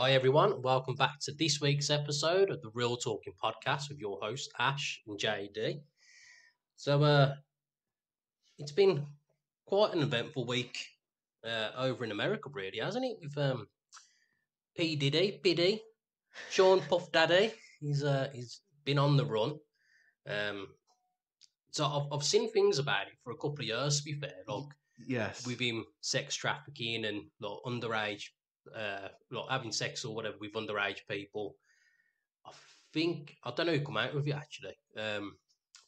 Hi everyone, welcome back to this week's episode of the Real Talking Podcast with your host Ash and JD. So it's been quite an eventful week over in America, really, hasn't it? With P Diddy, Biddy, Sean Puff Daddy. He's been on the run. So I've seen things about it for a couple of years. To be fair, like yes, with him sex trafficking and like underage, like having sex or whatever with underage people. I don't know who come out with it actually,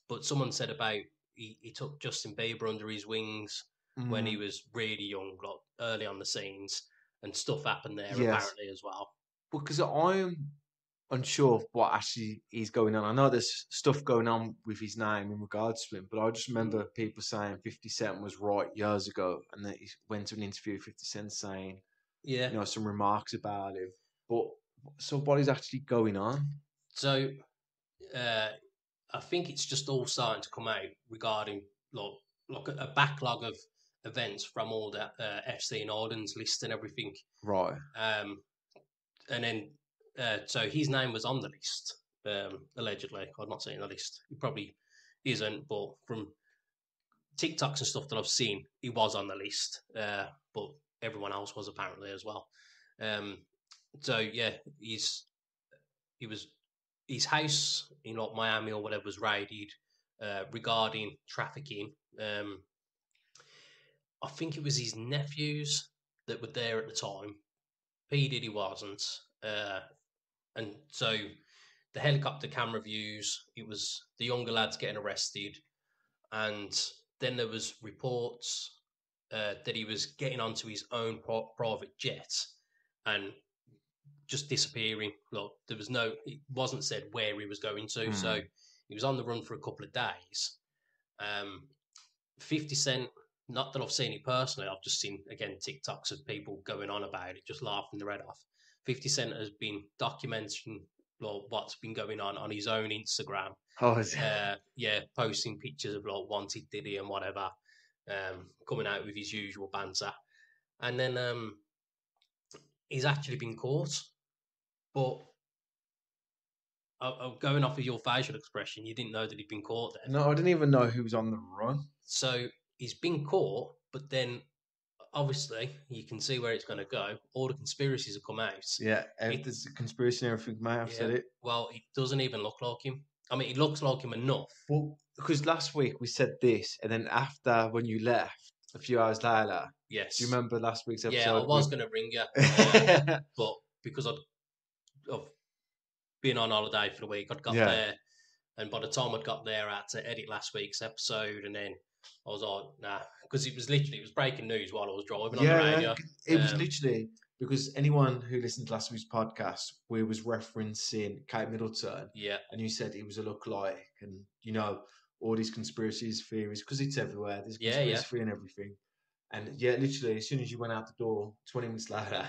but someone said about he took Justin Bieber under his wings when he was really young, like early on the scenes, and stuff happened there apparently as well. Because I'm unsure of what actually is going on. I know there's stuff going on with his name in regards to him, but I just remember people saying 50 Cent was right years ago, and then he went to an interview with 50 Cent saying, some remarks about him. But so what is actually going on? So I think it's just all starting to come out regarding like a backlog of events from all the FC and Orden's list and everything. Right. And then so his name was on the list, allegedly. I'm not saying the list. He probably isn't, but from TikToks and stuff that I've seen, he was on the list. But everyone else was apparently as well. So yeah, his house in like Miami or whatever was raided regarding trafficking. I think it was his nephews that were there at the time. P Diddy wasn't, and so the helicopter camera views. It was the younger lads getting arrested, and then there was reports that he was getting onto his own private jet and just disappearing. Look, it wasn't said where he was going to, so he was on the run for a couple of days. 50 Cent, not that I've seen it personally, I've just seen, again, TikToks of people going on about it, just laughing their head off. 50 Cent has been documenting what's been going on his own Instagram. Oh, is it? Posting pictures of like wanted Diddy and whatever, coming out with his usual banter. And then he's actually been caught. But going off of your facial expression, you didn't know that he'd been caught then. No, I didn't even know who was on the run. So he's been caught, but then obviously you can see where it's going to go. All the conspiracies have come out. Yeah, there's a conspiracy and everything. May have said it. Well, it doesn't even look like him. I mean, it looks like him enough. Well, because last week we said this, and then after when you left, a few hours later. Yes. Do you remember last week's episode? Yeah, I was going to ring you, but because I've been on holiday for the week, I'd got there, and by the time I'd got there, I had to edit last week's episode, and then I was like, nah, because it was breaking news while I was driving on the radio. It was literally, because anyone who listened to last week's podcast, we was referencing Kate Middleton, and you said he was a lookalike, and all these conspiracies theories, because it's everywhere. There's conspiracy theory and everything, and literally as soon as you went out the door, 20 minutes later,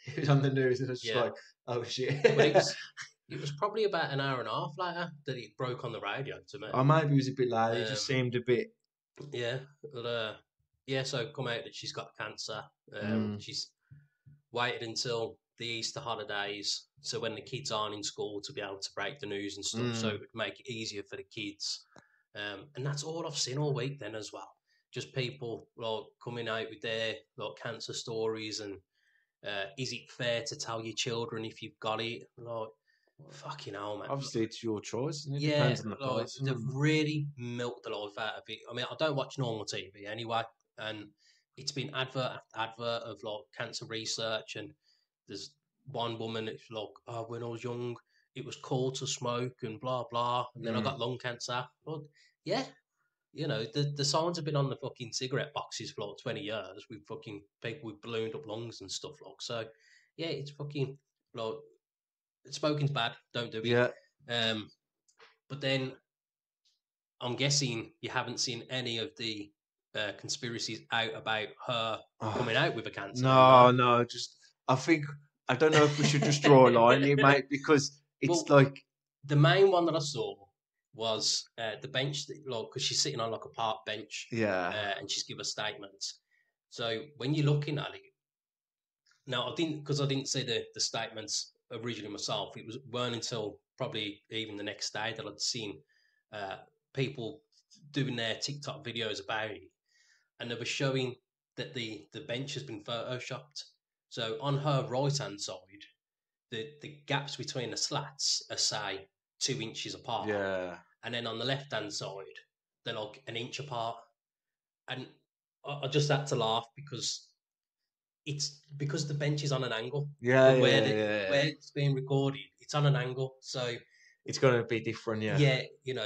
it was on the news, and I was just like, oh shit. But it was probably about an hour and a half later that it broke on the radio to me. Oh, maybe it was a bit later. It just seemed a bit. Yeah, but so come out that she's got cancer. She's waited until the Easter holidays, so when the kids aren't in school, to be able to break the news and stuff, so it would make it easier for the kids. And that's all I've seen all week then as well. Just people like coming out with their like cancer stories and is it fair to tell your children if you've got it? Like, fucking hell, man. Obviously, it's your choice, and it depends on the person. They've really milked the life out of it. I mean, I don't watch normal TV anyway, and it's been advert after advert of like cancer research, and there's one woman that's like, when I was young, it was cool to smoke and blah blah, and then I got lung cancer. Well, the signs have been on the fucking cigarette boxes for like 20 years with fucking people with ballooned up lungs and stuff like. So, yeah, it's fucking like smoking's bad. Don't do it. Yeah. But then I'm guessing you haven't seen any of the conspiracies out about her coming out with a cancer. No. Just I don't know if we should just draw a line here, mate, because it's like the main one that I saw was the bench, because she's sitting on like a park bench, and she's given statements. So when you're looking at it, No, I didn't, because I didn't see the statements originally myself. It weren't until probably even the next day that I'd seen uh, people doing their TikTok videos about it, and they were showing that the bench has been photoshopped. So on her right hand side, the gaps between the slats are say 2 inches apart, Yeah. and then on the left hand side they're like an inch apart, and I just had to laugh because because the bench is on an angle Yeah, from yeah. where it's being recorded. It's on an angle, so It's gonna be different, yeah. yeah, your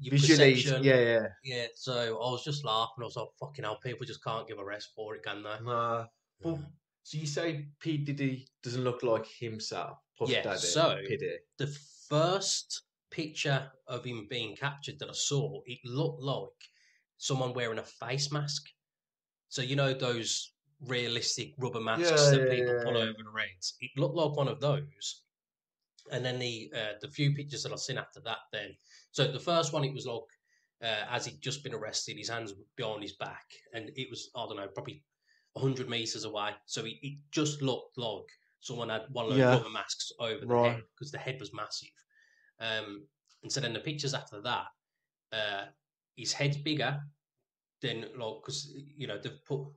Visually, perception. yeah. Yeah, so I was just laughing. I was like, "Fucking hell, people just can't give a rest for it, can they?" Nah. But, so you say P Diddy doesn't look like himself, Puff Yeah. Daddy, So P Diddy. the first picture of him being captured that I saw, it looked like someone wearing a face mask. So you know those realistic rubber masks that people pull Yeah. over the heads. It looked like one of those. And then the few pictures that I've seen after that, then so the first one it was like as he'd just been arrested, his hands behind his back, and it was I don't know probably 100 meters away. So it just looked like someone had one of those Yeah. rubber masks over the Right. head because the head was massive. And so then the pictures after that, uh, his head's bigger than like because they've put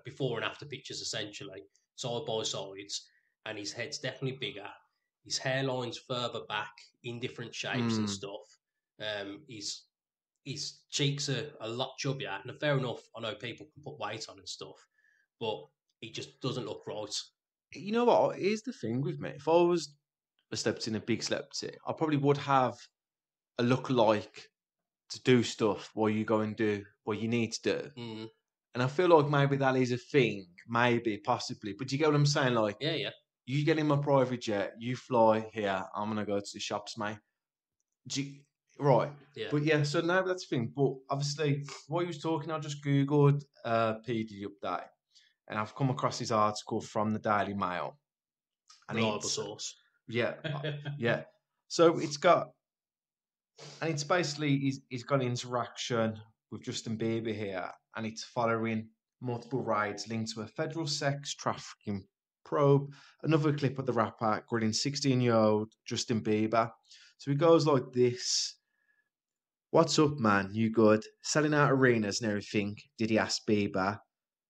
before and after pictures essentially side by sides, and his head's definitely bigger. His hairline's further back in different shapes and stuff. His cheeks are a lot chubbier. And fair enough, I know people can put weight on and stuff, but it just doesn't look right. You know what? Here's the thing with me. If I was a celebrity in a big celebrity, I probably would have a look-alike to do stuff while you go and do what you need to do. Mm. And I feel like maybe that is a thing, maybe, possibly. But do you get what I'm saying? Like, Yeah. you get in my private jet, you fly here, I'm gonna go to the shops, mate. Right. Yeah. But yeah, so now that's the thing. But obviously, while you was talking, I just Googled PD update, and I've come across this article from the Daily Mail. And Reliable source. Yeah, yeah. So it's basically he's got an interaction with Justin Bieber here, and it's following multiple raids linked to a federal sex trafficking probe. Another clip of the rapper grilling 16-year-old Justin Bieber. So he goes like this. What's up, man? You good? Selling out arenas and everything, did he ask Bieber?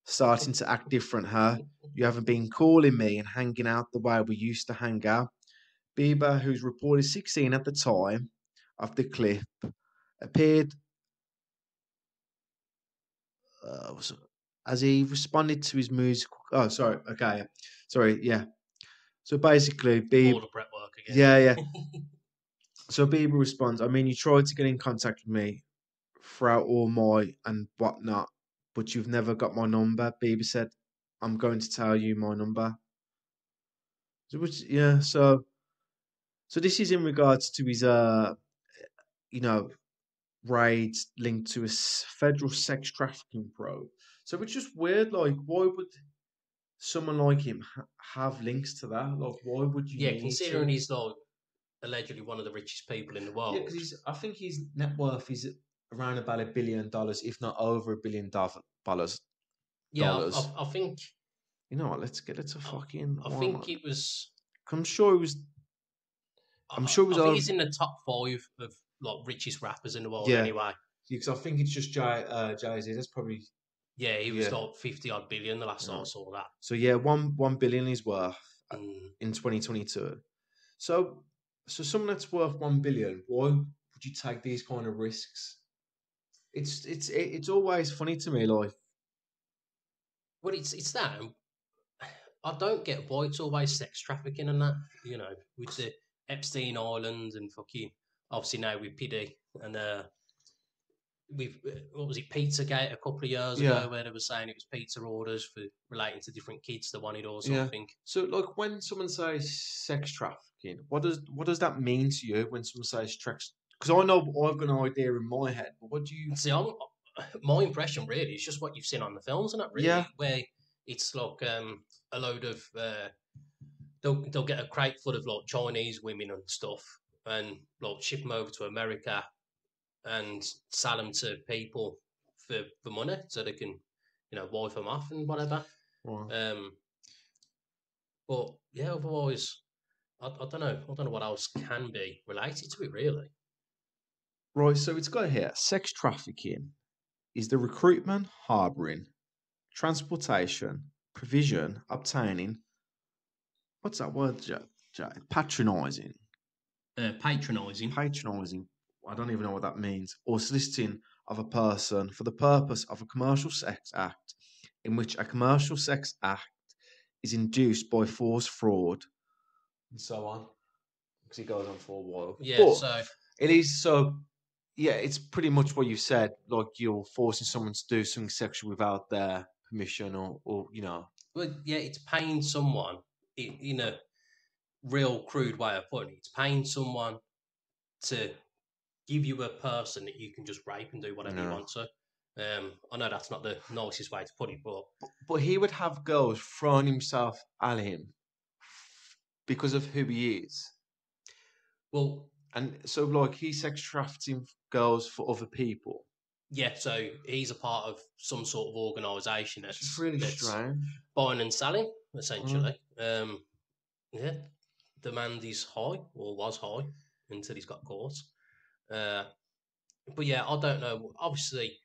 Starting to act different, huh? You haven't been calling me and hanging out the way we used to hang out. Bieber, who's reported 16 at the time of the clip, appeared as he responded to his music. Oh, sorry. Okay. Sorry. Yeah. So basically, Bieber. All the prep work again. Yeah. So Bieber responds, I mean, you tried to get in contact with me throughout all my and whatnot, but you've never got my number. Bieber said, I'm going to tell you my number. So, so this is in regards to his, raids linked to a federal sex trafficking probe. So it's just weird. Like, why would someone like him have links to that? Like, why would you? Yeah, considering he's like allegedly one of the richest people in the world. Yeah, because I think his net worth is around about $1 billion, if not over $1 billion. Yeah, I think. You know what? Let's get it to fucking. I think it was. I'm sure it was. I'm sure it was. I think over, he's in the top 5 of like richest rappers in the world. Yeah. Anyway. Because I think it's just Jay-Z. That's probably. Yeah, he was like 50 odd billion the last time I saw that. So yeah, one billion is worth in 2022. So someone that's worth 1 billion, why would you take these kind of risks? It's always funny to me, like. Well, it's that. I don't get why it's always sex trafficking and that. You know, with the Epstein Island and fucking obviously now with Piddy and with what was it, Pizzagate a couple of years ago, where they were saying it was pizza orders for relating to different kids they wanted or something. Yeah. So, like, when someone says sex trafficking, what does that mean to you when someone says sex? Because I know I've got an idea in my head, but what do you see? My impression really is just what you've seen on the films and that really, where it's like a load of they'll get a crate full of like Chinese women and stuff, and like ship them over to America and sell them to people for money so they can, wife them off and whatever. Right. But yeah, otherwise, I don't know. I don't know what else can be related to it, really. Right, so it's got here sex trafficking is the recruitment, harbouring, transportation, provision, obtaining. What's that word, Jay? Patronising. Patronising. Patronising. I don't even know what that means. Or soliciting of a person for the purpose of a commercial sex act in which a commercial sex act is induced by force, fraud, and so on. Because it goes on for a while. Yeah, But so it is so. Yeah, it's pretty much what you said. Like you're forcing someone to do something sexual without their permission, or you know. well, yeah, it's paying someone in a real crude way of putting it. It's paying someone to give you a person that you can just rape and do whatever you No. want to. I know that's not the nicest way to put it, But he would have girls throwing himself at him because of who he is. well, And so, like, he's sex trafficking girls for other people. yeah. So he's a part of some sort of organisation It's really that's strange. buying and selling, essentially. Yeah, demand is high or was high until he's got caught. But yeah, I don't know. Obviously,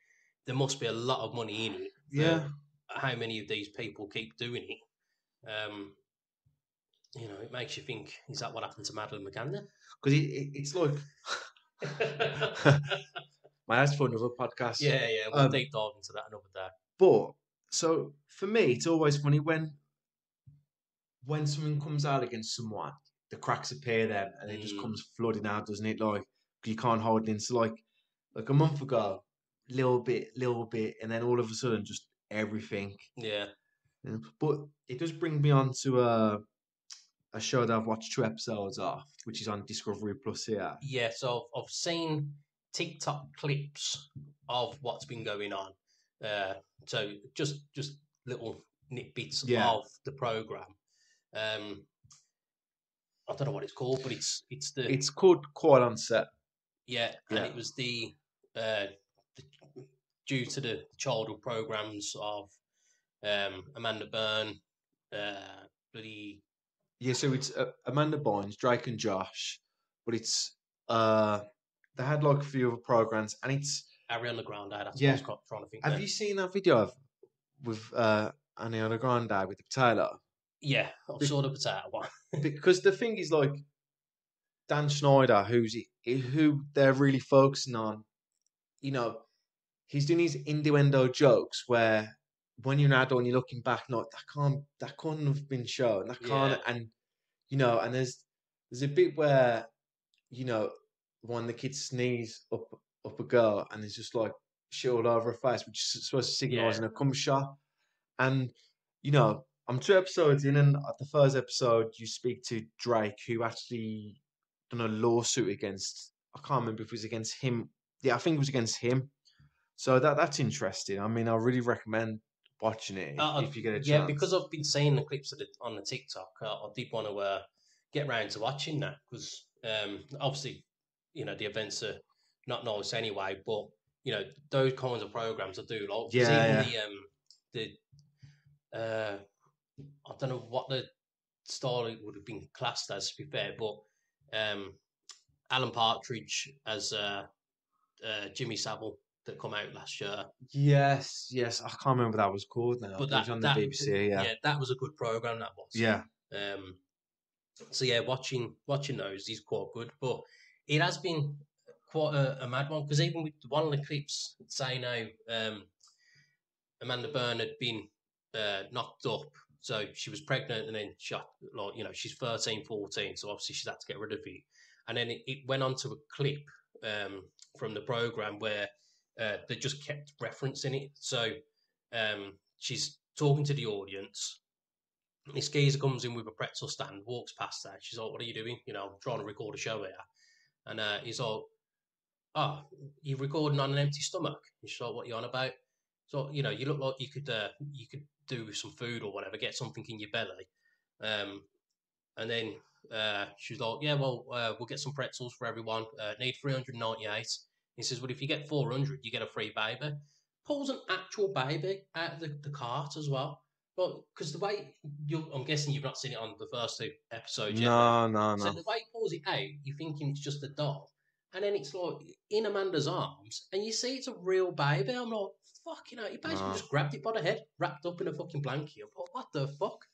there must be a lot of money in it. Yeah. How many of these people keep doing it? It makes you think: is that what happened to Madeline McCann? Because it's like, man, that's for another podcast. Yeah, we'll deep dive into that another day. But so for me, it's always funny when something comes out against someone, the cracks appear then, and it just comes flooding out, doesn't it? Like you can't hold it in. So like a month ago, little bit, and then all of a sudden, just everything. Yeah. But it does bring me on to a show that I've watched 2 episodes of, which is on Discovery Plus here. Yeah, so I've seen TikTok clips of what's been going on. So just little nitbits of the program. I don't know what it's called, but it's called Quiet on Set. Yeah, and it was the due to the childhood programs of Amanda Byrne, bloody. Yeah, so it's Amanda Bynes, Drake and Josh, but it's they had like a few other programs, and it's Ariana Grande. That's what I was trying to think. Have you seen that video with Ariana Grande with the potato? Yeah, I saw the potato one. Because the thing is, like, Dan Schneider, who they're really focusing on, you know, he's doing these innuendo jokes where when you're an adult and you're looking back, no, that couldn't have been shown. That can't, and and there's a bit where, when the kids sneeze up a girl and it's just like shit all over her face, which is supposed to signalise in a cum shot. And I'm 2 episodes in, and at the first episode, you speak to Drake, who actually done a lawsuit against. I can't remember if it was against him. Yeah, I think it was against him. So that's interesting. I mean, I really recommend watching it if you get a chance. Yeah, because I've been seeing the clips on the TikTok. I did want to get round to watching that because obviously, the events are not nice anyway. But those kinds of programs I do like. Yeah. The I don't know what the style it would have been classed as, to be fair, but Alan Partridge as Jimmy Savile that come out last year. Yes. I can't remember what that was called now. But it was on the BBC. Yeah, that was a good program. That was. Yeah. So yeah, watching those is quite good, but it has been quite a mad one because even with one of the clips saying how Amanda Byrne had been knocked up. So she was pregnant and then shot, she's 13, 14. So obviously she's had to get rid of it. And then it went on to a clip from the program where they just kept referencing it. So she's talking to the audience. This geezer comes in with a pretzel stand, walks past her. She's like, "What are you doing? I'm trying to record a show here." And he's like, "Oh, you're recording on an empty stomach?" And she's like, "What are you on about?" So you look like you could do with some food or whatever, get something in your belly. And then she's like, "Yeah, well, we'll get some pretzels for everyone. Need 398." He says, "Well, if you get 400, you get a free baby." Pulls an actual baby out of the cart as well. Well, because the way I'm guessing you've not seen it on the first 2 episodes yet, then. No. So the way he pulls it out, you're thinking it's just a doll, and then it's like in Amanda's arms, and you see it's a real baby. I'm like, fuck, he basically just grabbed it by the head, wrapped up in a fucking blanket. I'm like, what the fuck?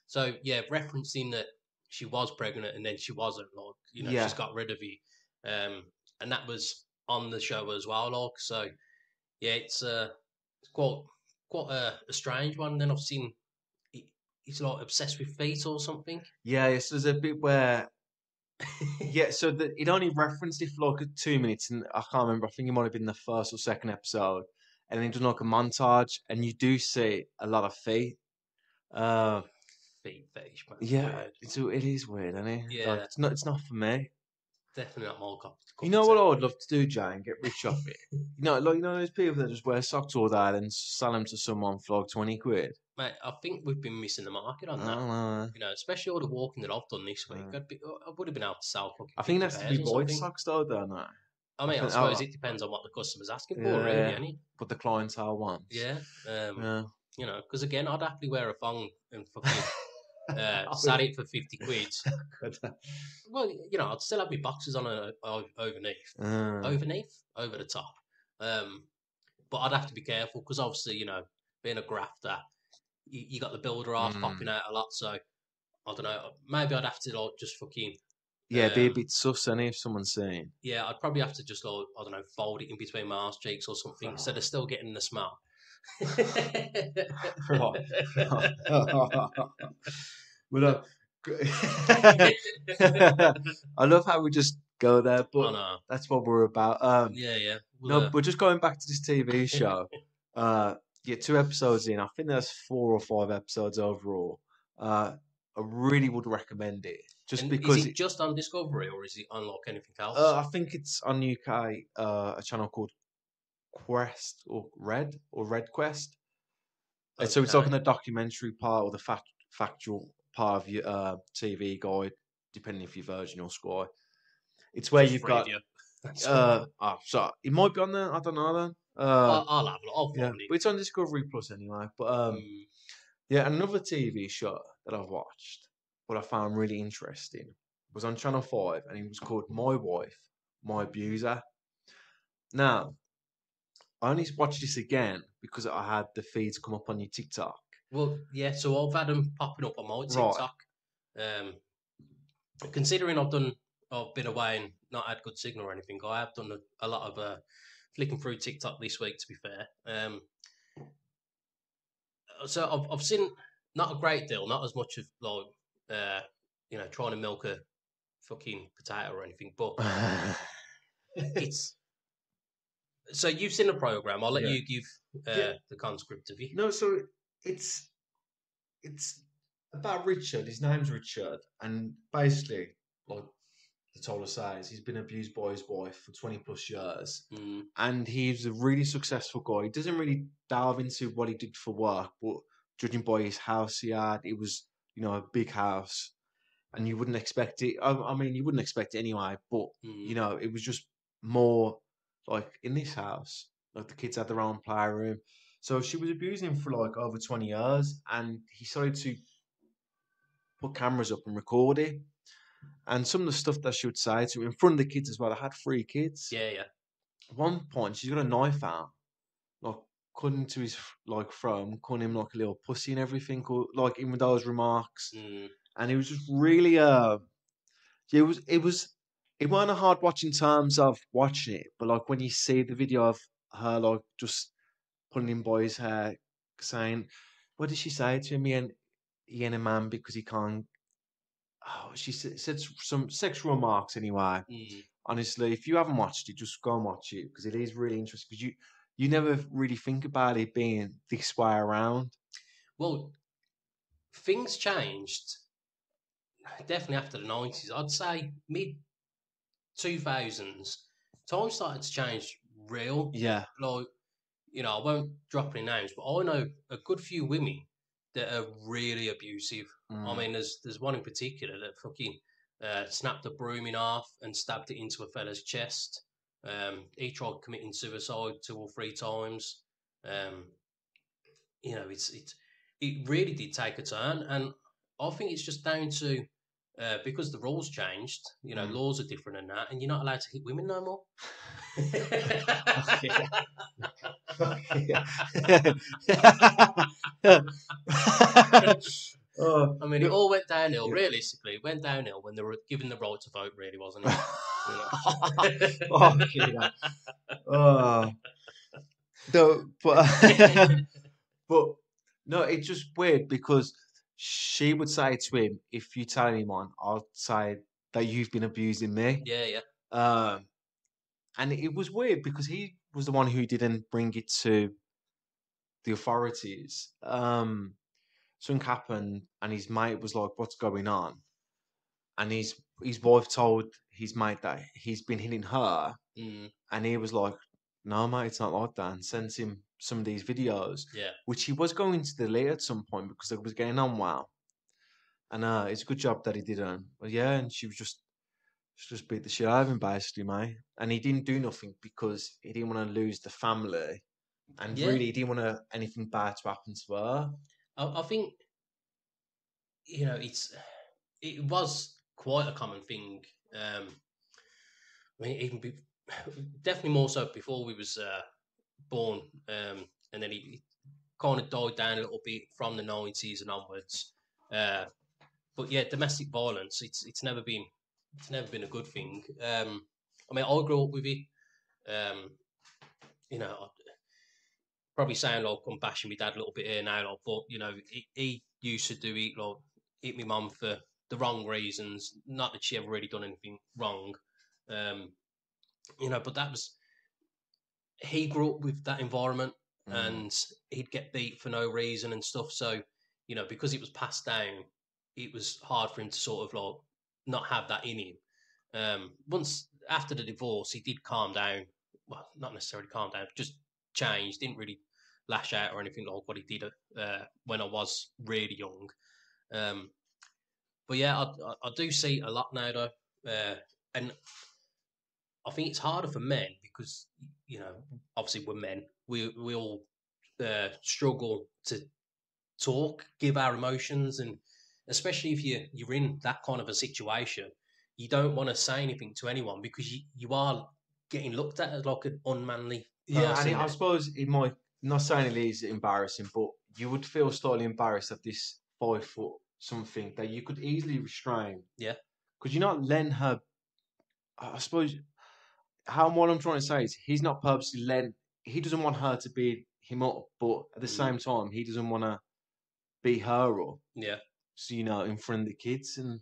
So yeah, referencing that she was pregnant and then she wasn't, like, she's got rid of it, and that was on the show as well, like. So yeah, it's quite a strange one. Then I've seen he's like obsessed with feet or something. Yeah, so there's a bit where so it only referenced it for like 2 minutes, and I can't remember. I think it might have been the first or second episode, and then it does like a montage, and you do see a lot of feet. Feet fetish, man. Yeah, it is weird, isn't it? Yeah, like, it's not for me. Definitely not my cup. You know what I would love to do, Jay, and get rich off it? Those people that just wear socks all day and sell them to someone for like 20 quid. Mate, I think we've been missing the market on I that. don't know. Especially all the walking that I've done this week. I would have been able to sell fucking I think 50 that's to pairs be or void something. socks though, don't I? I suppose it depends on what the customer's asking for, really, ain't it? What the clientele wants. Yeah. Because again, I'd happily wear a thong and fucking sell it for 50 quid. Well, I'd still have my boxes on overneath, over the top. But I'd have to be careful because obviously, being a grafter, you got the builder half popping out a lot. So I don't know. Maybe I'd have to like just fucking be a bit sus, if someone's saying. Yeah, I'd probably have to just like, I don't know, fold it in between my arse cheeks or something instead of still getting the smell. Right. Well, I love how we just go there, but that's what we're about. Yeah. But just going back to this TV show, 2 episodes in. I think there's 4 or 5 episodes overall. I really would recommend it. Because is it just on Discovery or is it on like anything else? I think it's on UK, a channel called Quest or Red Quest. Okay. So it's like in the documentary part or the factual part of your TV guide, depending if you're Virgin or Sky. It's where you've got. So it might be on there. I don't know then. I'll have it. I'll find it. But it's on Discovery Plus anyway. But another TV show that I've watched, what I found really interesting, was on Channel 5, and it was called My Wife, My Abuser. Now, I only watched this again because I had the feeds come up on your TikTok. Well, yeah, so I've had them popping up on my TikTok. Right. Considering I've been away and not had good signal or anything, I have done a lot of flicking through TikTok this week, to be fair. So I've seen not a great deal, not as much of like, trying to milk a fucking potato or anything, but it's. So you've seen the program. I'll let you give the conscript of it. No, so it's about Richard. His name's Richard, and basically, like the title says, he's been abused by his wife for 20 plus years, and he's a really successful guy. He doesn't really delve into what he did for work, but judging by his house he had, it was a big house, and you wouldn't expect it. I mean, you wouldn't expect it anyway, but it was just more like in this house, like the kids had their own playroom. So she was abusing him for like over 20 years, and he started to put cameras up and record it. And some of the stuff that she would say to him in front of the kids as well. I had 3 kids. Yeah. At one point, she's got a knife out, like cutting to his throat, calling him like a little pussy and everything, or like even those remarks. And it was just really it wasn't a hard watch in terms of watching it, but like when you see the video of her like just pulling him by his hair, saying, what did she say to him? He ain't a man because he can't. Oh, she said some sexual remarks anyway. Honestly, if you haven't watched it, just go and watch it because it is really interesting. Because you never really think about it being this way around. Well, things changed definitely after the 90s. I'd say mid 2000s, time started to change real. Yeah. Like, I won't drop any names, but I know a good few women that are really abusive. I mean, there's one in particular that fucking snapped a broom in half and stabbed it into a fella's chest. He tried committing suicide 2 or 3 times. It's it really did take a turn, and I think it's just down to because the rules changed. Laws are different and that, and you're not allowed to hit women no more. I mean, it all went downhill. Realistically, it went downhill when they were given the right to vote. Really, wasn't it? But no, it's just weird because she would say to him, "If you tell anyone, I'll say that you've been abusing me." Yeah. And it was weird because he was the one who didn't bring it to the authorities. Something happened, and his mate was like, "What's going on?" And his wife told his mate that he's been hitting her, and he was like, "No, mate, it's not like that," and sent him some of these videos, which he was going to delete at some point because it was getting on well. And it's a good job that he didn't. But yeah, and she just beat the shit out of him basically, mate. And he didn't do nothing because he didn't want to lose the family, and really he didn't want anything bad to happen to her. I think it was quite a common thing. I mean, definitely more so before we was born, and then he kind of died down a little bit from the 90s and onwards. But yeah, domestic violence, it's never been a good thing. I mean, I grew up with it. I probably sound like I'm bashing my dad a little bit here now, like, but he used to do it, like hit my mum for the wrong reasons. Not that she ever really done anything wrong, but that was, he grew up with that environment, and he'd get beat for no reason and stuff. So, because it was passed down, it was hard for him to sort of like not have that in him. Once after the divorce, he did calm down. Well, not necessarily calm down, just changed. Didn't really lash out or anything like what he did when I was really young. But yeah, I do see a lot now though, and I think it's harder for men because obviously we're men. We all struggle to talk, give our emotions, and especially if you're in that kind of a situation, you don't want to say anything to anyone because you are getting looked at as like an unmanly person. I suppose it might, not saying it is embarrassing, but you would feel slightly embarrassed at this 5 foot something that you could easily restrain. Yeah, because you're not letting her. I suppose what I'm trying to say is he's not purposely letting. He doesn't want her to beat him up, but at the same time, he doesn't want to beat her up. Yeah. So in front of the kids, and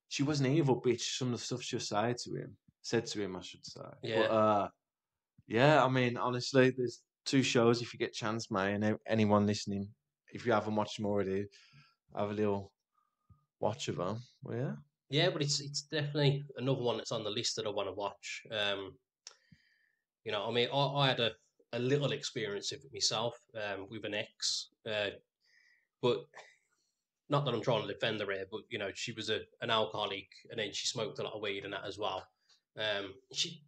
she was an evil bitch. Some of the stuff she said to him, I should say. Yeah. But yeah, I mean, honestly, there's 2 shows if you get a chance, mate, and anyone listening, if you haven't watched them already, have a little watch of them. Well, yeah. Yeah, but it's definitely another one that's on the list that I want to watch. I mean, I had a little experience of it myself with an ex, but not that I'm trying to defend her here, but she was an alcoholic, and then she smoked a lot of weed and that as well. She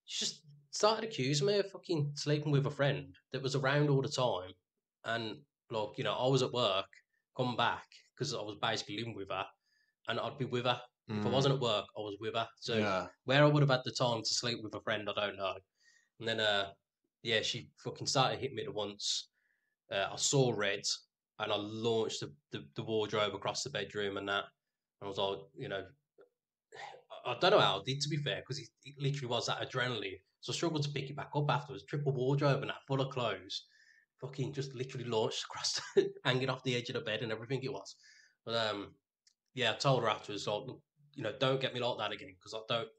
just started accusing me of fucking sleeping with a friend that was around all the time, and like I was at work, come back because I was basically living with her, and I'd be with her. If I wasn't at work, I was with her. So where I would have had the time to sleep with a friend, I don't know. And then, she fucking started hitting me at once. I saw red, and I launched the wardrobe across the bedroom and that. And I was like, I don't know how I did, to be fair, because it literally was that adrenaline. So I struggled to pick it back up afterwards. Triple wardrobe and that, full of clothes. Fucking just literally launched across, hanging off the edge of the bed and everything it was. But I told her afterwards, like, don't get me like that again, because I don't.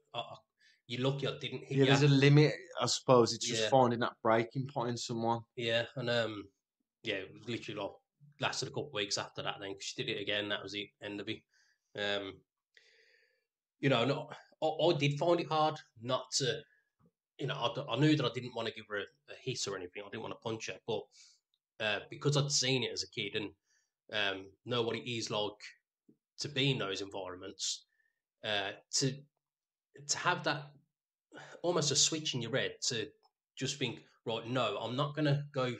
You're lucky I didn't hit you. Yeah, there's a limit, I suppose. It's just finding that breaking point in someone. Yeah, and it was literally like lasted a couple of weeks after that. Then she did it again. That was the end of it. I did find it hard not to. I knew that I didn't want to give her a hit or anything. I didn't want to punch her, but because I'd seen it as a kid and know what it is like to be in those environments, to have that almost a switch in your head to just think, right, no, I'm not going to go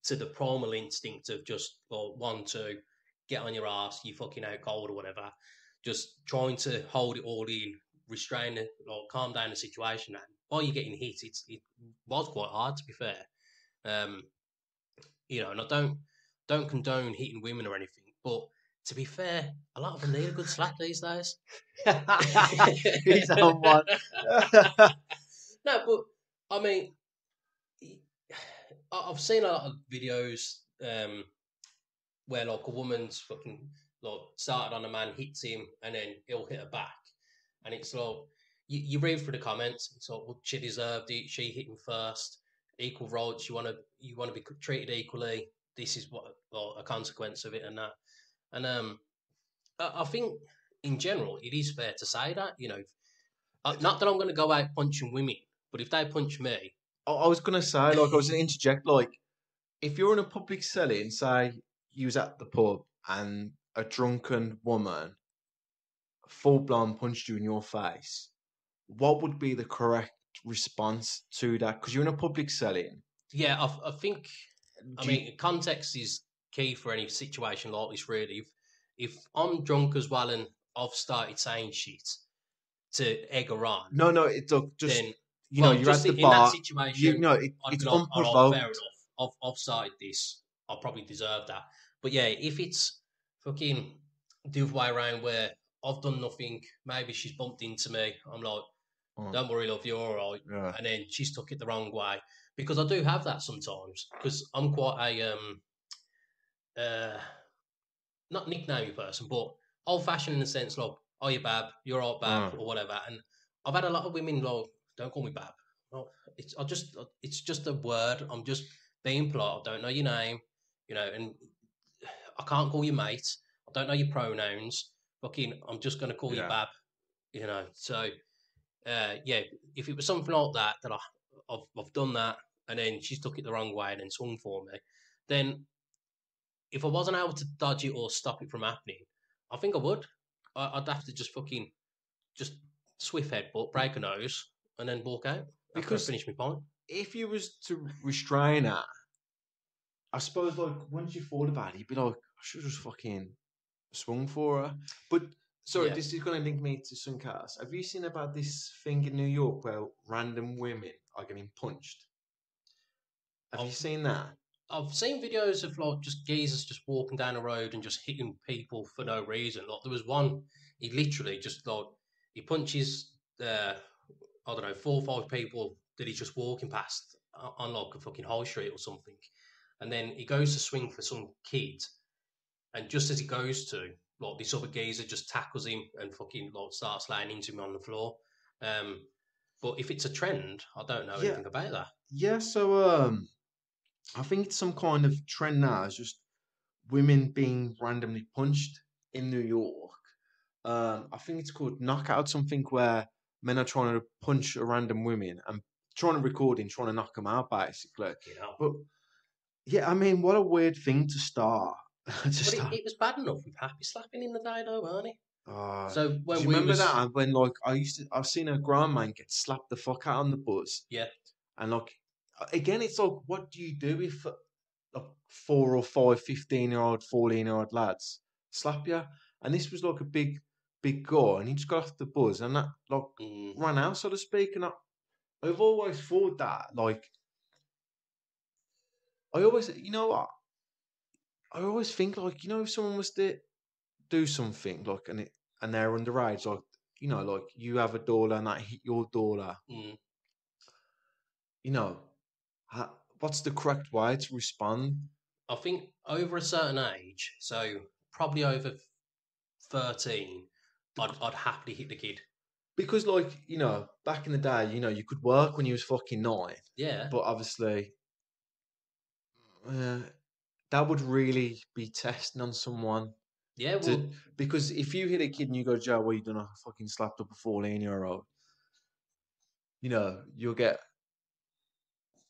to the primal instinct of just want to get on your ass, you fucking out cold or whatever, just trying to hold it all in, restrain it, or calm down the situation. And while you're getting hit, it was quite hard, to be fair. And I don't condone hitting women or anything, but to be fair, a lot of them need a good slap these days. He's on one. No, but I mean, I've seen a lot of videos where like a woman's fucking like started on a man, hits him, and then he'll hit her back, and it's like you read through the comments. It's like, well, she deserved it. She hit him first. Equal rights. You want to be treated equally. This is what a consequence of it, and that. And I think in general it is fair to say that not that I'm going to go out punching women, but if they punch me, I was gonna say, like, I was gonna interject, like, if you're in a public setting, say you was at the pub and a drunken woman full blown punched you in your face, what would be the correct response to that? Because you're in a public setting. Yeah, I think. Context is key for any situation like this. Really, if I'm drunk as well and I've started saying shit to egg her on, no, it's just then you're just at the in bar. that situation, It's like, unprovoked. fair enough. I've started this. I probably deserve that. But yeah, if it's fucking the other way around where I've done nothing, maybe she's bumped into me, I'm like, don't worry, love, you're all right. Yeah. And then she's took it the wrong way. Because I do have that sometimes. Because I'm quite a not nicknamey person, but old fashioned in the sense like, oh, you Bab, you're all Bab, or whatever. And I've had a lot of women like, don't call me Bab. Well, it's just a word. I'm just being polite. I don't know your name, and I can't call you mate. I don't know your pronouns. Fucking, I'm just gonna call you Bab, So yeah, if it was something like that I've done that, and then she's took it the wrong way and then swung for me, then if I wasn't able to dodge it or stop it from happening, I think I would. I'd have to just swift headbutt, break a nose, and then walk out after I finish my point. If you was to restrain her, I suppose, like, once you thought about it, you'd be like, I should have just fucking swung for her. But sorry, this is going to link me to some cars. Have you seen about this thing in New York where random women are getting punched? Have you seen that? I've seen videos of like just geezers just walking down the road and just hitting people for no reason. Like there was one, he literally just like he punches I don't know, 4 or 5 people that he's just walking past on like a fucking high street or something, and then he goes to swing for some kid, and just as he goes to, like, this other geezer just tackles him and fucking like starts laying into him on the floor. But if it's a trend, I don't know anything about that. Yeah, so I think it's some kind of trend now. It's just women being randomly punched in New York. I think it's called knockout, something where men are trying to punch a random women and trying to record and trying to knock them out, basically. But yeah, I mean, what a weird thing to start. It was bad enough with happy slapping in the day, though, weren't it? So do you remember that when, like, I've seen a grown man get slapped the fuck out on the bus? Yeah. And like, again, it's like, what do you do if like 4 or 5 15-year-old, 14-year-old lads slap you? And this was like a big guy, and he just got off the bus and that like ran out, so to speak. And I've always thought that, like, I always think, like, if someone was to do something like and they're underage, like, like you have a dollar and that hit your dollar, what's the correct way to respond? I think over a certain age, so probably over 13, I'd happily hit the kid. Because, like, back in the day, you could work when you was fucking 9. Yeah. But obviously, that would really be testing on someone. Yeah, well, because if you hit a kid and you go to jail, well, you done a fucking slapped up a 14-year-old, you'll get.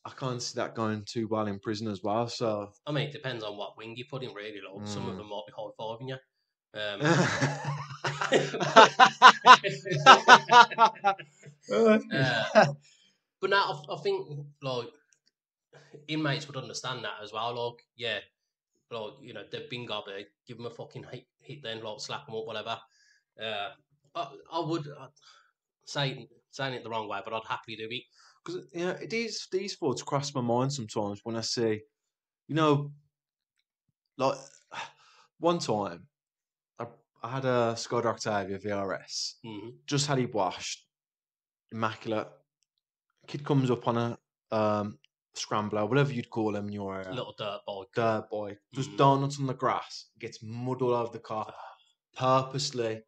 I can't see that going too well in prison as well. So I mean, it depends on what wing you put in, really. Like, some of them might be high-fiving you. But now I think, like, inmates would understand that as well. Like, yeah, like, you know, they've been gobby, give them a fucking hit then, like, slap them up, whatever. I would saying it the wrong way, but I'd happily do it. Because, you know, these thoughts cross my mind sometimes when I see, you know, like, one time, I had a Skoda Octavia VRS, just had it washed, immaculate. Kid comes up on a scrambler, whatever you'd call them in your area. Little dirt bike. Dirt bike. Just donuts on the grass, gets mud all over the car, purposely.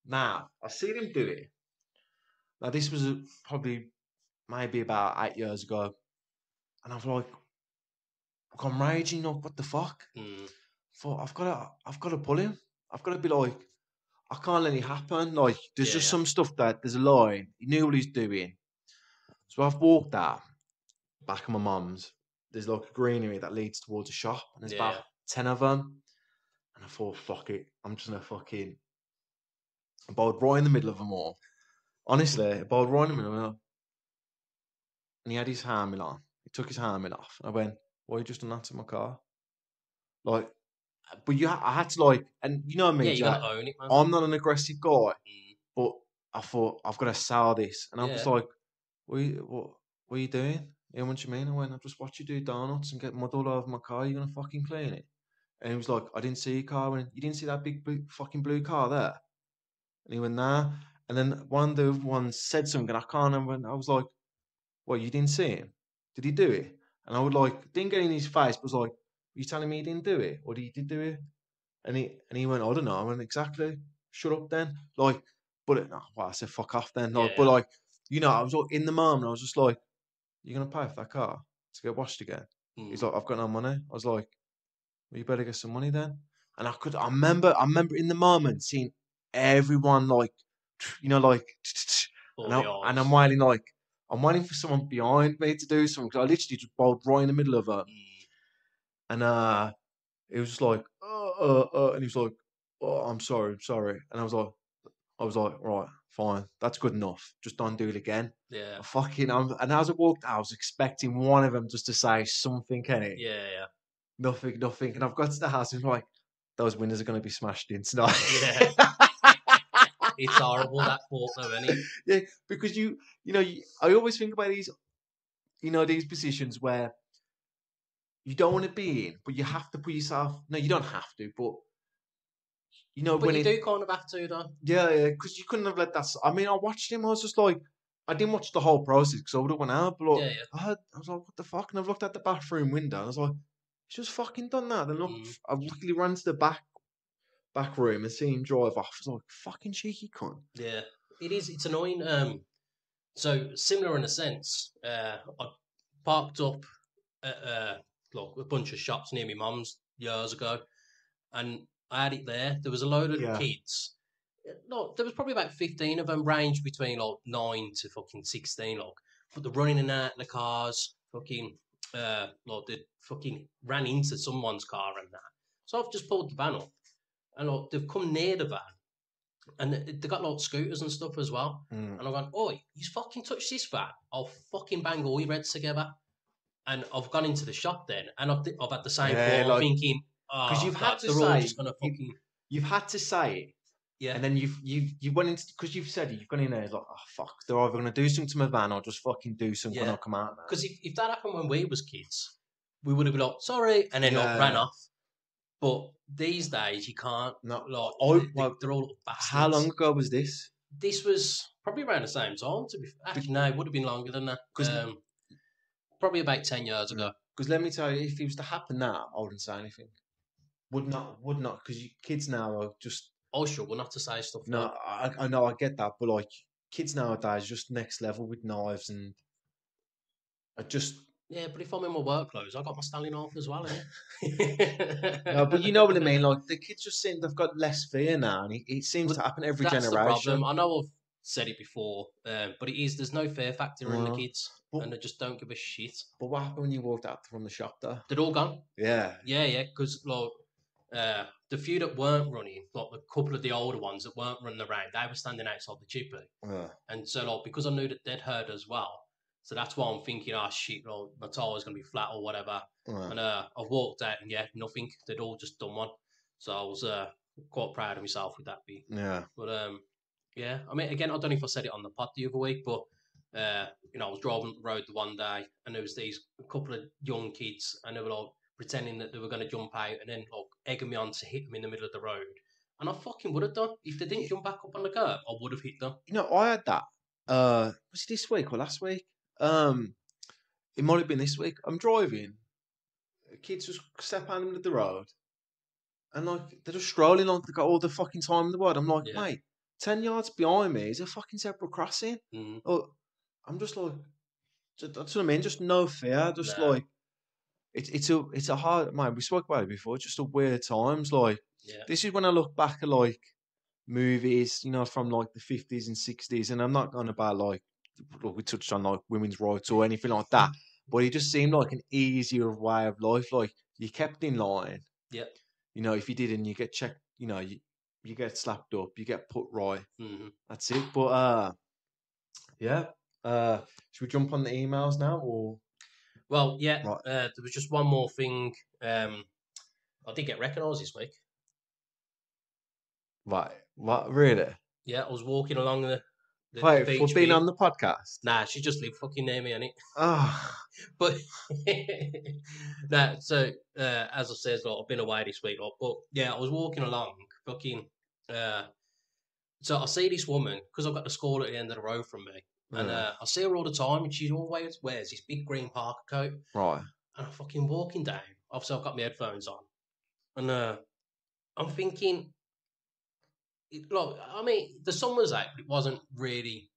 Now, I see them do it. Now, this was probably maybe about 8 years ago. And I've like, I'm raging up, what the fuck? Thought I've got to pull him. I've got to be like, I can't let it happen. Like, there's just some stuff that there's a line. He knew what he's doing. So I've walked out back of my mum's. There's like a greenery that leads towards a shop, and there's about 10 of them. And I thought, fuck it, I'm just gonna fucking bowled right in the middle of them all. Honestly, I bowled right in the middle of them. And he had his helmet on. He took his helmet off. I went, why you just done that to my car? Like, but I had to like, and you know me, you Jack, gotta own it, man. I'm not an aggressive guy, but I thought I've got to sell this, and I was like, what are you doing? Yeah, what do you mean? I went, I just watch you do donuts and get mud all over my car. You're gonna fucking clean it? And he was like, I didn't see your car. I went, you didn't see that big fucking blue car there? And he went, nah. And then one of the ones said something, and I can't remember. And I was like, what? You didn't see him? Did he do it? And I would like, didn't get in his face, but was like, you telling me he didn't do it, or he did do it? And he went, I don't know. I went, exactly. Shut up then. Like, but well, I said, fuck off then. Like, but like, you know, I was like, in the moment, I was just like, you're gonna pay for that car to get washed again? He's like, I've got no money. I was like, well, you better get some money then. And I remember in the moment seeing everyone like, you know, like, and I'm waiting like, I'm waiting for someone behind me to do something, because I literally just bowled right in the middle of her. And it was just like, and he was like, oh, I'm sorry. And I was like, right, fine, that's good enough. Just don't do it again. Yeah. And as I walked out, I was expecting one of them just to say something, Kenny. Yeah. Nothing. And I've got to the house and I'm like, those windows are going to be smashed in tonight. Yeah. It's horrible, that thought though, isn't it? Yeah, because you know, I always think about these, you know, these positions where you don't want to be in, but you have to put yourself. No, you don't have to, but you know, but when you do kind of have to, though. Yeah, because you couldn't have let that. I mean, I watched him. I was just like, I didn't watch the whole process because I would have went out. But like, I was like, what the fuck? And I've looked at the bathroom window and I was like, he's just fucking done that. And look, I luckily ran to the back room and seen him drive off. I was like, fucking cheeky cunt. Yeah, it is. It's annoying. So similar in a sense. I parked up at like a bunch of shops near my mum's years ago, and I had it there. There was a load of kids. No, there was probably about 15 of them, ranged between like 9 to fucking 16. Like, but they're running in and out of the cars. Fucking, like they fucking ran into someone's car and that. So I've just pulled the van up, and like they've come near the van. And they got like scooters and stuff as well. And I'm going, oi, you fucking touched this van, I'll fucking bang all your heads together. And I've gone into the shop then, and I've had the same thought. I'm thinking, because you've had to say, just gonna fucking... you've had to say it. Yeah. And then you went into, because you've said it, you've gone in there like, oh fuck, they're either gonna do something to my van or just fucking do something when I come out. Because if that happened when we was kids, we would have been like, sorry, and then like ran off. But these days, you can't. No, like, they're all bastards. How long ago was this? This was probably around the same time. Actually, no, it would have been longer than that. Probably about 10 years ago. Because let me tell you, if it was to happen now, I wouldn't say anything. Would not. Because kids now are just. Oh, sure, we're not to say stuff. No, I know, I get that, but like kids nowadays, just next level with knives and. I just. Yeah, but if I'm in my work clothes, I got my Stanley knife as well, No, but you know what I mean. Like the kids just seem they've got less fear now, and it seems to happen every generation. That's the problem. I know I've said it before, but it is. There's no fear factor in the kids, and they just don't give a shit. But what happened when you walked out from the shop, though? They're all gone. Yeah. Because like the few that weren't running, like a couple of the older ones that weren't running around, they were standing outside the chippy. And so like because I knew that they'd heard as well. So that's why I'm thinking, oh shit, well, my tyre's gonna be flat or whatever. Right. And I've walked out and nothing. They'd all just done one. So I was quite proud of myself with that bit. Yeah. But yeah, I mean, again, I don't know if I said it on the pod the other week, but I was driving up the road the one day, and there was these couple of young kids, and they were like pretending that they were going to jump out, and then like egging me on to hit them in the middle of the road. And I fucking would have done if they didn't jump back up on the curb. I would have hit them. I had that. Was it this week or last week? It might have been this week. I'm driving. Kids just step out in the middle of the road, and like they're just strolling on. They got all the fucking time in the world. I'm like, mate, 10 yards behind me is a fucking zebra crossing. Oh, I'm just like, that's what I mean. Just no fear. Just like it's a hard man. We spoke about it before. It's just a weird times. Like this is when I look back at like movies, from like the 50s and 60s, and I'm not going about like we touched on like women's rights or anything like that. But it just seemed like an easier way of life. Like you kept in line. Yeah. If you didn't, you get checked. You get slapped up. You get put right. Mm-hmm. That's it. But yeah. Should we jump on the emails now, or? Well, yeah. Right. There was just one more thing. I did get recognised this week. Right. What? Really? Yeah, I was walking along the Wait, for being on the podcast? Nah, she just lived fucking near me, innit? Oh. But so as I said, like, I've been away this week, but yeah, I was walking along, fucking. So I see this woman because I've got the school at the end of the road from me, and I see her all the time, and she always wears this big green parka coat. Right. And I'm fucking walking down. Obviously, I've got my headphones on, and I'm thinking, look, I mean, the sun was out, but it wasn't really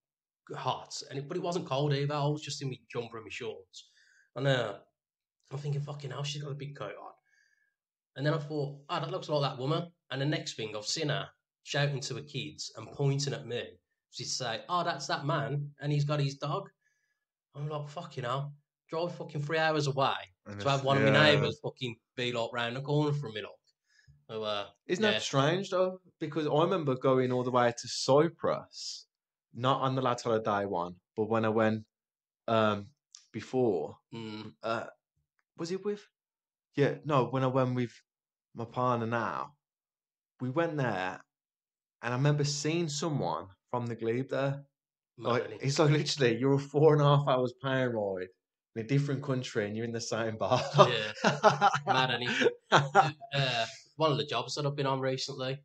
hot, but it wasn't cold either. I was just in my jumper and my shorts, and I'm thinking, fucking hell, she's got a big coat on. And then I thought, oh, that looks like that woman. And the next thing, I've seen her shouting to her kids and pointing at me. She'd say, oh, that's that man, and he's got his dog. I'm like, fucking hell, drive fucking 3 hours away to have one of my neighbours fucking be like round the corner from me, like. So, isn't that strange though? Because I remember going all the way to Cyprus, not on the lads holiday one, but when I went before. Was it with? Yeah, no, when I went with my partner now, we went there, and I remember seeing someone from the glebe there. Like, it's like literally you're a 4.5 hours plane ride in a different country, and you're in the same bar. Yeah, mad anything. One of the jobs that I've been on recently,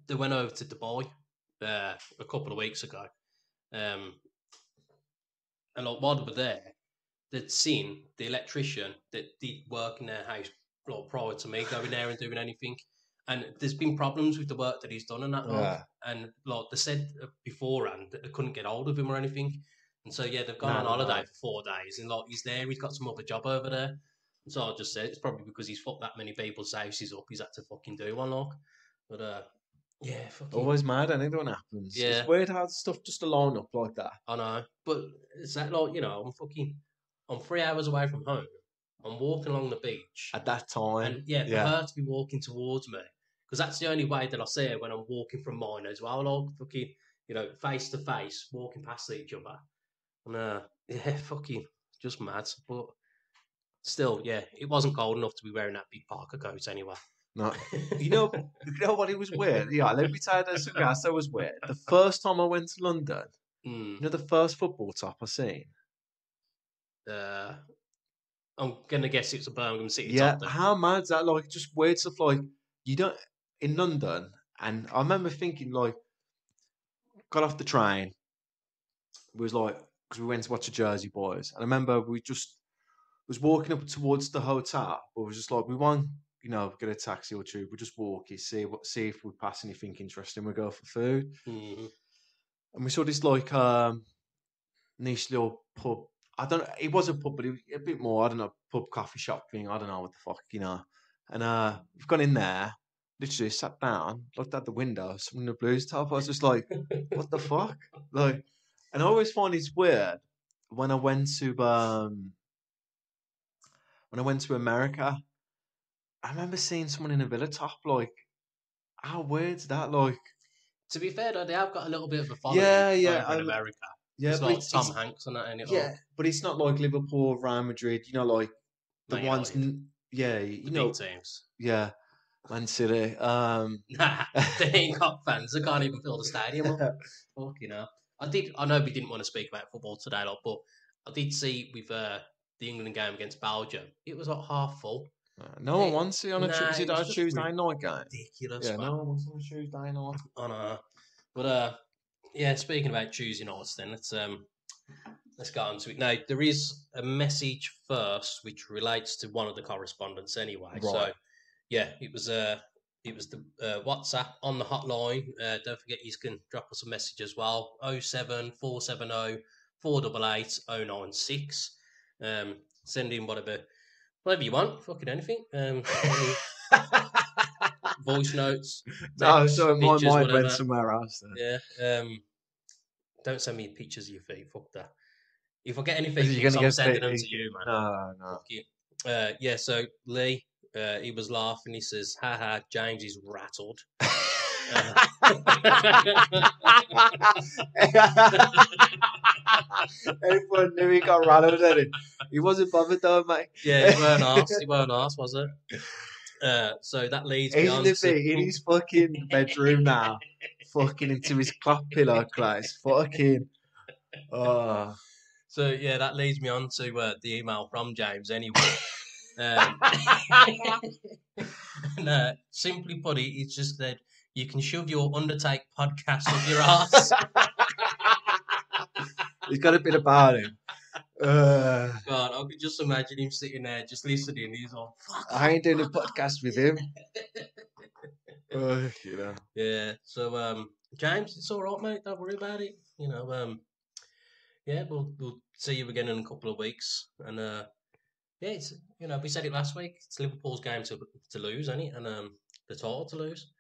they went over to Dubai a couple of weeks ago, and like while they were there, they'd seen the electrician that did work in their house prior to me going there and doing anything. And there's been problems with the work that he's done and that. And like they said beforehand that they couldn't get hold of him or anything. And so they've gone on holiday for 4 days, and like he's there, he's got some other job over there. And so I just said it's probably because he's fucked that many people's houses up. He's had to fucking do one, like. But yeah, fucking always mad. Anything when it happens. Yeah, it's weird how stuff just to line up like that. I know, but it's that like I'm 3 hours away from home. I'm walking along the beach at that time, and for her to be walking towards me, because that's the only way that I see her when I'm walking from mine as well. Like fucking, face to face, walking past each other, and fucking just mad. But still, it wasn't cold enough to be wearing that big parka coat anyway. No, you know what? It was weird. Yeah, let me tell you something else that was weird. The first time I went to London, the first football top I seen. I'm gonna guess it's a Birmingham City top. Yeah, how mad is that? Like, just weird stuff. Like, you don't in London, and I remember thinking, like, got off the train. We was like, because we went to watch the Jersey Boys, and I remember we just was walking up towards the hotel, but we was just like, we want, get a taxi or two. We just walk, see if we pass anything interesting. We go for food, and we saw this like niche little pub. I don't know. It was a pub, but it was a bit more. I don't know, pub coffee shop thing. I don't know what the fuck, And we've gone in there, literally sat down, looked out the window, someone in the blues top. I was just like, what the fuck? Like, and I always find it's weird when I went to America. I remember seeing someone in a villa top. Like, how weird's that? Like, to be fair though, they have got a little bit of a following over in America. Yeah, it's but like Tom Hanks and that, ain't it? Yeah, but it's not like Liverpool, Real Madrid. Like the Man ones. United, The big teams. Yeah, Man City. Nah, they ain't got fans. They can't even fill the stadium up. Fucking hell. I know we didn't want to speak about football today, but I did see with the England game against Belgium, it was like half full. No one wants it on a Tuesday night game. Ridiculous. Yeah, no one wants it on a Tuesday night. I know. But yeah, speaking about Tuesday nights, then let's get on to it. Now there is a message first which relates to one of the correspondents anyway. Right. So yeah, it was the WhatsApp on the hotline. Don't forget you can drop us a message as well. 07470 488 096. Send in whatever you want. Fucking anything. Voice notes. Text, so my pictures, mind whatever. went somewhere else. Then. Yeah. Don't send me pictures of your feet. Fuck that. If I get any feet You're pics, I'm sending them to you, man. No. Fuck you. Yeah, so Lee, he was laughing. He says, haha, James is rattled. Everyone knew he got rattled, didn't he? He wasn't bothered though, mate. Yeah, he weren't asked, was it? So that leads me on to... in his fucking bedroom now, fucking into his cloth pillow, Clay. Fucking... Oh. So, yeah, that leads me on to the email from James anyway. And, simply put it, it's just that you can shove your Undertake podcast up your ass. He's got a bit about him. God, I could just imagine him sitting there just listening. He's all, fuck. I ain't doing a podcast with him. Yeah, so, James, it's all right, mate. Don't worry about it. Yeah, we'll see you again in a couple of weeks. And, yeah, it's, we said it last week. It's Liverpool's game to lose, ain't it? And the title to lose.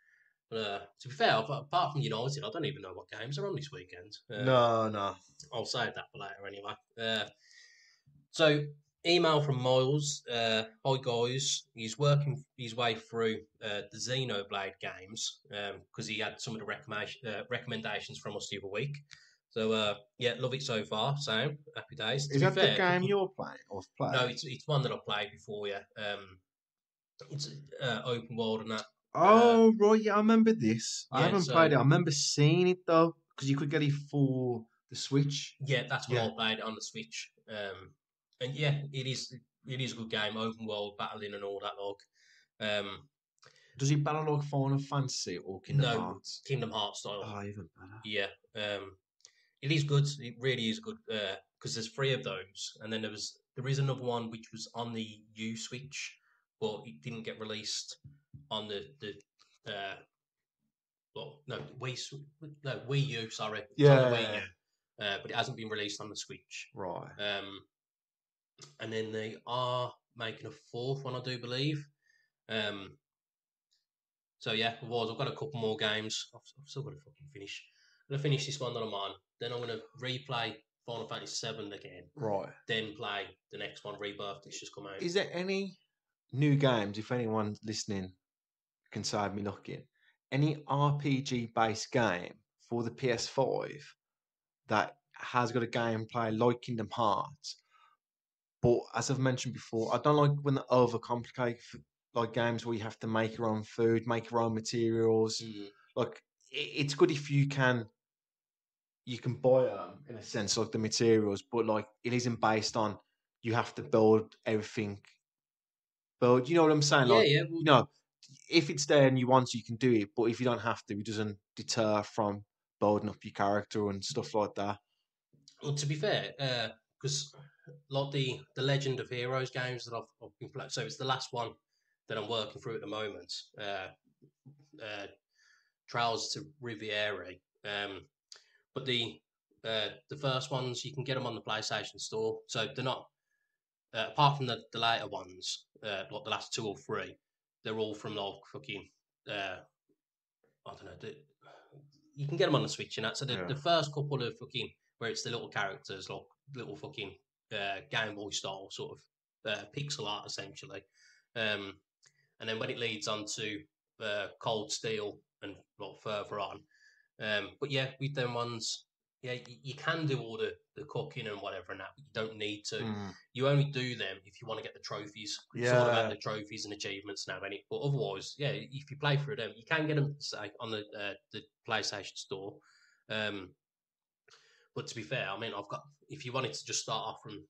But to be fair, apart from United, I don't even know what games are on this weekend. No. I'll save that for later anyway. So, email from Miles. Hi guys. He's working his way through the Xenoblade games because he had some of the recommendations from us the other week. So, yeah, love it so far. Sam, happy days. Is that the game you're playing or playing? No, it's one that I played before, yeah. It's open world and that. Oh, right, yeah, I remember this. Yeah, I haven't played it. I remember seeing it, though, because you could get it for the Switch. Yeah, that's when I played it on the Switch. And yeah, it is a good game, open world, battling and all that, like. Does it battle like Final Fantasy or Kingdom Hearts? Kingdom Hearts style. Oh, even better. Yeah. It is good. It really is good because there's 3 of those, and then there is another one which was on the U Switch, but it didn't get released on the Wii U. Sorry, it's on the Wii U, but it hasn't been released on the Switch. Right. And then they are making a 4th one, I do believe. So yeah, I've got a couple more games. I've still got to fucking finish. I'm gonna finish this one that I'm on. Then I'm gonna replay Final Fantasy VII again. Right. Then play the next one, Rebirth, that's just come out. Is there any new games, if anyone listening can save me looking, any RPG based game for the PS5 that has got a gameplay like Kingdom Hearts? But as I've mentioned before, I don't like when they overcomplicate like games where you have to make your own food, make your own materials. Like it's good if you can buy them in a sense, like the materials, but like it isn't based on you have to build everything. But you know what I'm saying? Yeah, like, yeah. If it's there and you want to, you can do it. But if you don't have to, it doesn't deter from building up your character and stuff like that. Well, to be fair, because like the Legend of Heroes games that I've been playing, so it's the last one that I'm working through at the moment. Trials to Riviera. But the first ones you can get them on the PlayStation Store, so they're not. Apart from the later ones, like the last 2 or 3, they're all from like fucking. I don't know. You can get them on the Switch and that. So the first couple of fucking where it's the little characters, like little fucking Game Boy style sort of pixel art essentially, and then when it leads on to Cold Steel and like further on, but yeah, with them ones, Yeah, you can do all the cooking and whatever and that, but you don't need to. Mm. You only do them if you want to get the trophies. It's all about Yeah. the trophies and achievements now, any. But otherwise, yeah, if you play through them, you can get them say on the PlayStation Store. Um, but to be fair, I mean, I've got if you wanted to just start off from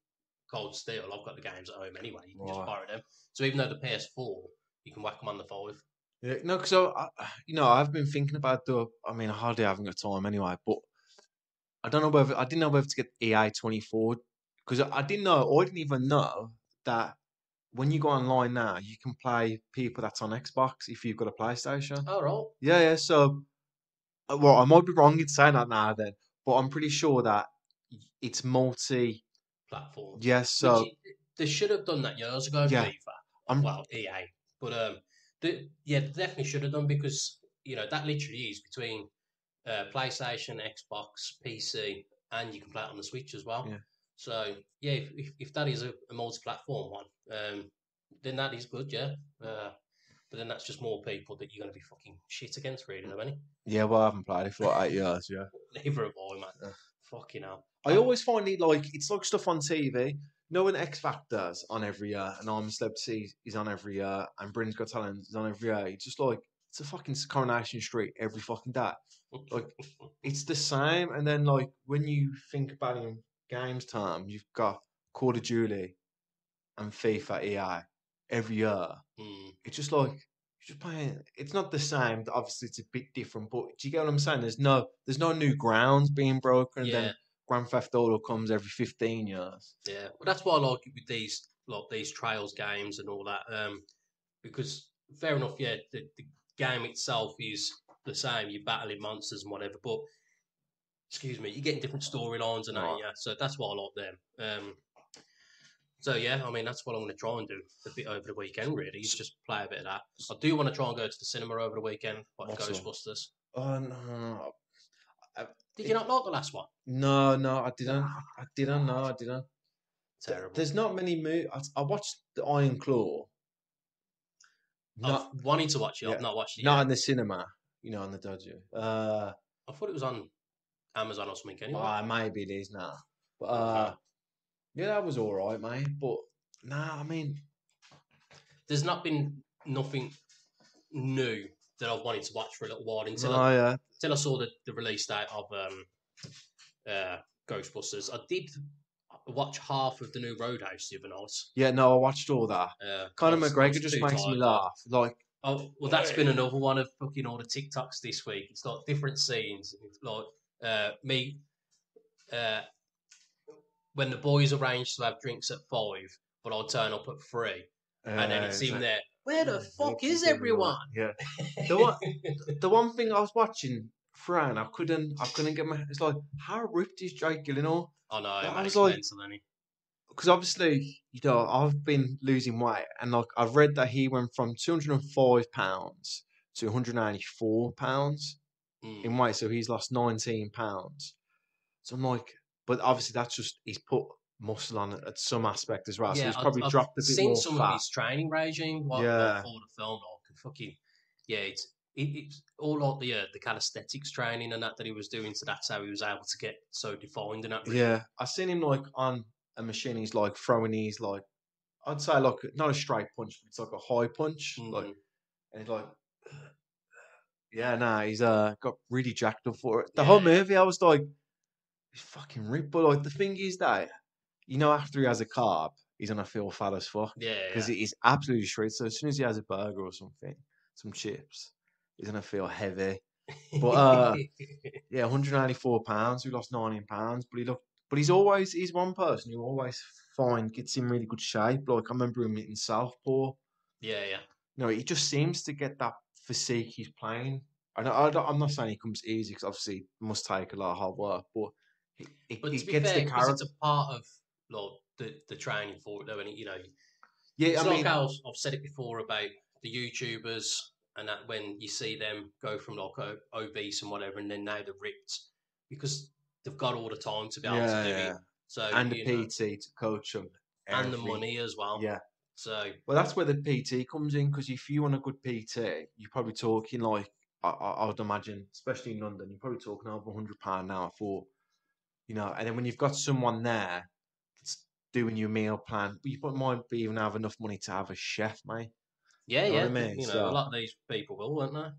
cold steel, I've got the games at home anyway. You can just Right. borrow them. So even though the PS4, you can whack them on the 5. Yeah, no, because I've been thinking about I mean, I hardly haven't got time anyway, but I don't know whether I didn't know whether to get EA 24 because I didn't know, I didn't even know that when you go online now, you can play people that's on Xbox if you've got a PlayStation. Oh, right. Yeah, yeah. So, well, I might be wrong in saying that now then, but I'm pretty sure that it's multi. Platform. Yes, Which so they should have done that years ago, yeah, FIFA. I'm Well, EA. But yeah, they definitely should have done because that literally is between PlayStation, Xbox, PC, and you can play it on the Switch as well. yeah. So yeah, if that is a multi-platform one, then that is good, yeah. But then that's just more people that you're going to be fucking shit against, really, though, any? Yeah, well, I haven't played it for like 8 years. Yeah. Neither have I, man. Yeah. Fucking hell. I always find it like it's like stuff on TV. No one X Factor's on every year, and I'm a Celebrity is on every year, and Britain's Got Talent is on every year. It's just like it's a fucking Coronation Street every fucking day. Like it's the same. And then like when you think about it in games time, you've got Call of Duty and FIFA EA every year. Mm. It's just like you're just playing. It's not the same. Obviously, it's a bit different. But do you get what I'm saying? There's no new grounds being broken. And Yeah. then Grand Theft Auto comes every 15 years. Yeah, well, that's why I like it with these trials games and all that. Because fair enough, yeah, the game itself is the same. You're battling monsters and whatever, but excuse me, you're getting different storylines and that, Right. yeah. So that's why I like them. So yeah, I mean that's what I'm going to try and do a bit over the weekend. Really, is just play a bit of that. I do want to try and go to the cinema over the weekend, like What's up? Ghostbusters. Oh no. I, Did you it, not like the last one? no, I didn't. I didn't. No, I didn't. Terrible. There's not many movies. I watched the Iron Claw. I've Not wanted to watch it. yeah, I've not watched it not yet. in the cinema. On the Dodger. I thought it was on Amazon or something. Anyway. Maybe it is now. But Okay. yeah, that was all right, mate. But nah, I mean, There's not been nothing new that I've wanted to watch for a little while until yeah, I saw the release date of Ghostbusters. I did watch half of the new Roadhouse the other night. yeah. No, I watched all that. I Conor I McGregor was just too makes me tired though. laugh. Like, Oh well, that's been another one of fucking all the TikToks this week. It's like different scenes. It's like me when the boys arrange to have drinks at 5, but I'll turn up at 3, and then it's him there. Where the fuck is everyone? Yeah. The one, the one thing I was watching, Fran, I couldn't get my. It's like, how ripped is Jake Gyllenhaal? I know, I man. was It's like, mental, isn't he? because obviously, I've been losing weight, and like I've read that he went from 205 pounds to 194 pounds in weight, so he's lost 19 pounds. So I'm like, but obviously that's just he's put muscle on it at some aspect as well, so Yeah, he's probably I've dropped a bit seen more some of fat. his training regime what Yeah, for the film. Like, fucking yeah, it's all like the calisthenics training and that he was doing. So that's how he was able to get so defined and that. Really. yeah. I seen him like on a machine. He's like throwing these like I'd say like not a straight punch, but it's like a high punch, like, Mm, and he's like. Yeah, nah, he's got really jacked up for it. The yeah, whole yeah, movie, I was like, he's fucking ripped. But like the thing is that after he has a carb, he's gonna feel fat as fuck yeah, because yeah. he's absolutely shredded. So as soon as he has a burger or something, some chips, he's gonna feel heavy. But yeah, 194 pounds. We lost 19 pounds, but he's one person who always gets in really good shape. Like I remember him in Southpaw. Yeah, yeah. No, he just seems to get that physique he's playing. I'm not saying he comes easy because obviously it must take a lot of hard work, but But he to be gets the fair, because it's character. a part of like the training for it, though, and Yeah, it's I like mean, how I've said it before about the YouTubers and that when you see them go from like obese and whatever, and then now they're ripped because they've got all the time to be able to yeah, do it. yeah, So and the PT to coach him and the money as well. yeah. So Well, that's where the PT comes in because if you want a good PT, you're probably talking like I would imagine, especially in London, you're probably talking over £100 an hour for and then when you've got someone there that's doing your meal plan, you might be even have enough money to have a chef, mate. Yeah, You know yeah. what I mean? A lot of these people will, won't they?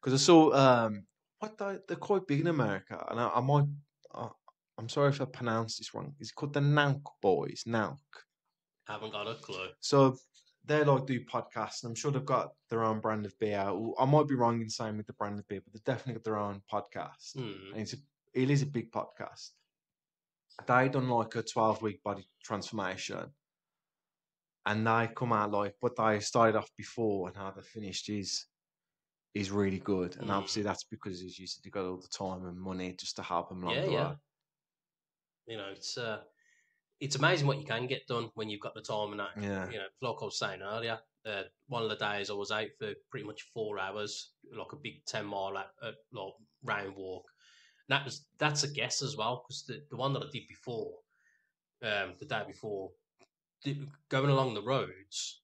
Because I saw they're quite big in America, and I, I'm sorry if I pronounced this wrong. It's called the Nauk Boys. Nauk. Haven't got a clue. So they like do podcasts, and I'm sure they've got their own brand of beer. I might be wrong in saying with the brand of beer, but they've definitely got their own podcast, and it is a big podcast. They done like a 12-week body transformation, and they come out like what they started off before and how they finished is really good. And obviously that's because he's used to got all the time and money just to help him along the way. It's amazing what you can get done when you've got the time and that. Yeah. Like I was saying earlier, one of the days I was out for pretty much 4 hours, like a big 10-mile like round walk. And that's a guess as well, because the one that I did before, the day before, going along the roads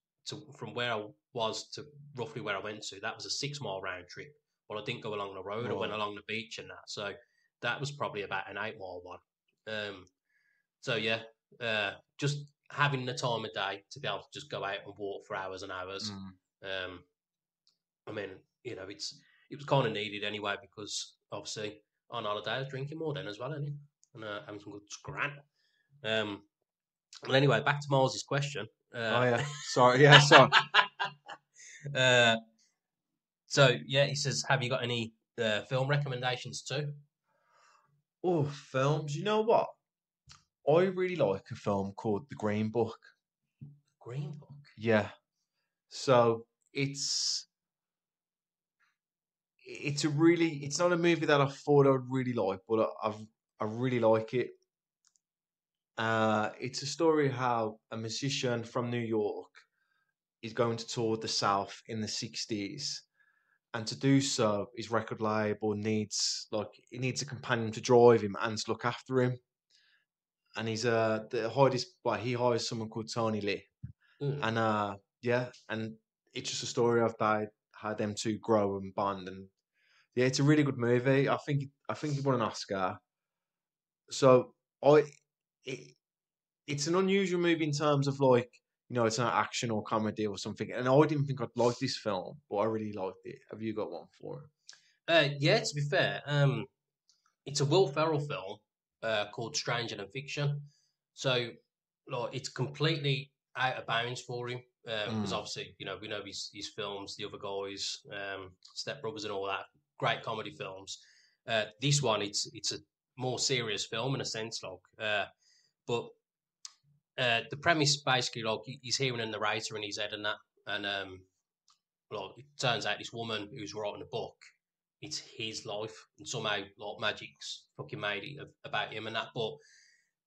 from where I was to roughly where I went to, that was a 6-mile round trip. Well, I didn't go along the road; I went along the beach and that. So that was probably about an 8-mile one. So yeah, just having the time of day to be able to just go out and walk for hours and hours. I mean, it was kind of needed anyway, because obviously on holiday I was drinking more then as well, and having some good scran. Well, anyway, back to Miles's question. Oh yeah, sorry, yeah, sorry. So yeah, he says, "Have you got any film recommendations too?" Oh, films. You know what? I really like a film called The Green Book. Green Book. Yeah. So it's it's not a movie that I thought I'd really like, but I really like it. It's a story how a musician from New York is going to tour the South in the 60s. And to do so, his record label needs a companion to drive him and to look after him. And he hires someone called Tony Lee. And and it's just a story of how them two grow and bond. And yeah, it's a really good movie. I think he won an Oscar. So it's an unusual movie in terms of it's not action or comedy or something. And I didn't think I'd like this film, but I really liked it. Have you got one for it? Yeah, to be fair, it's a Will Ferrell film called Stranger Than Fiction. So, like, it's completely out of bounds for him, because obviously, we know his films, The Other Guys, Step Brothers, and all that, great comedy films. This one, it's a more serious film in a sense, but the premise basically, like, he's hearing a narrator in his head and that, and it turns out this woman who's writing a book, it's his life, and somehow like magic's fucking made it about him and that. But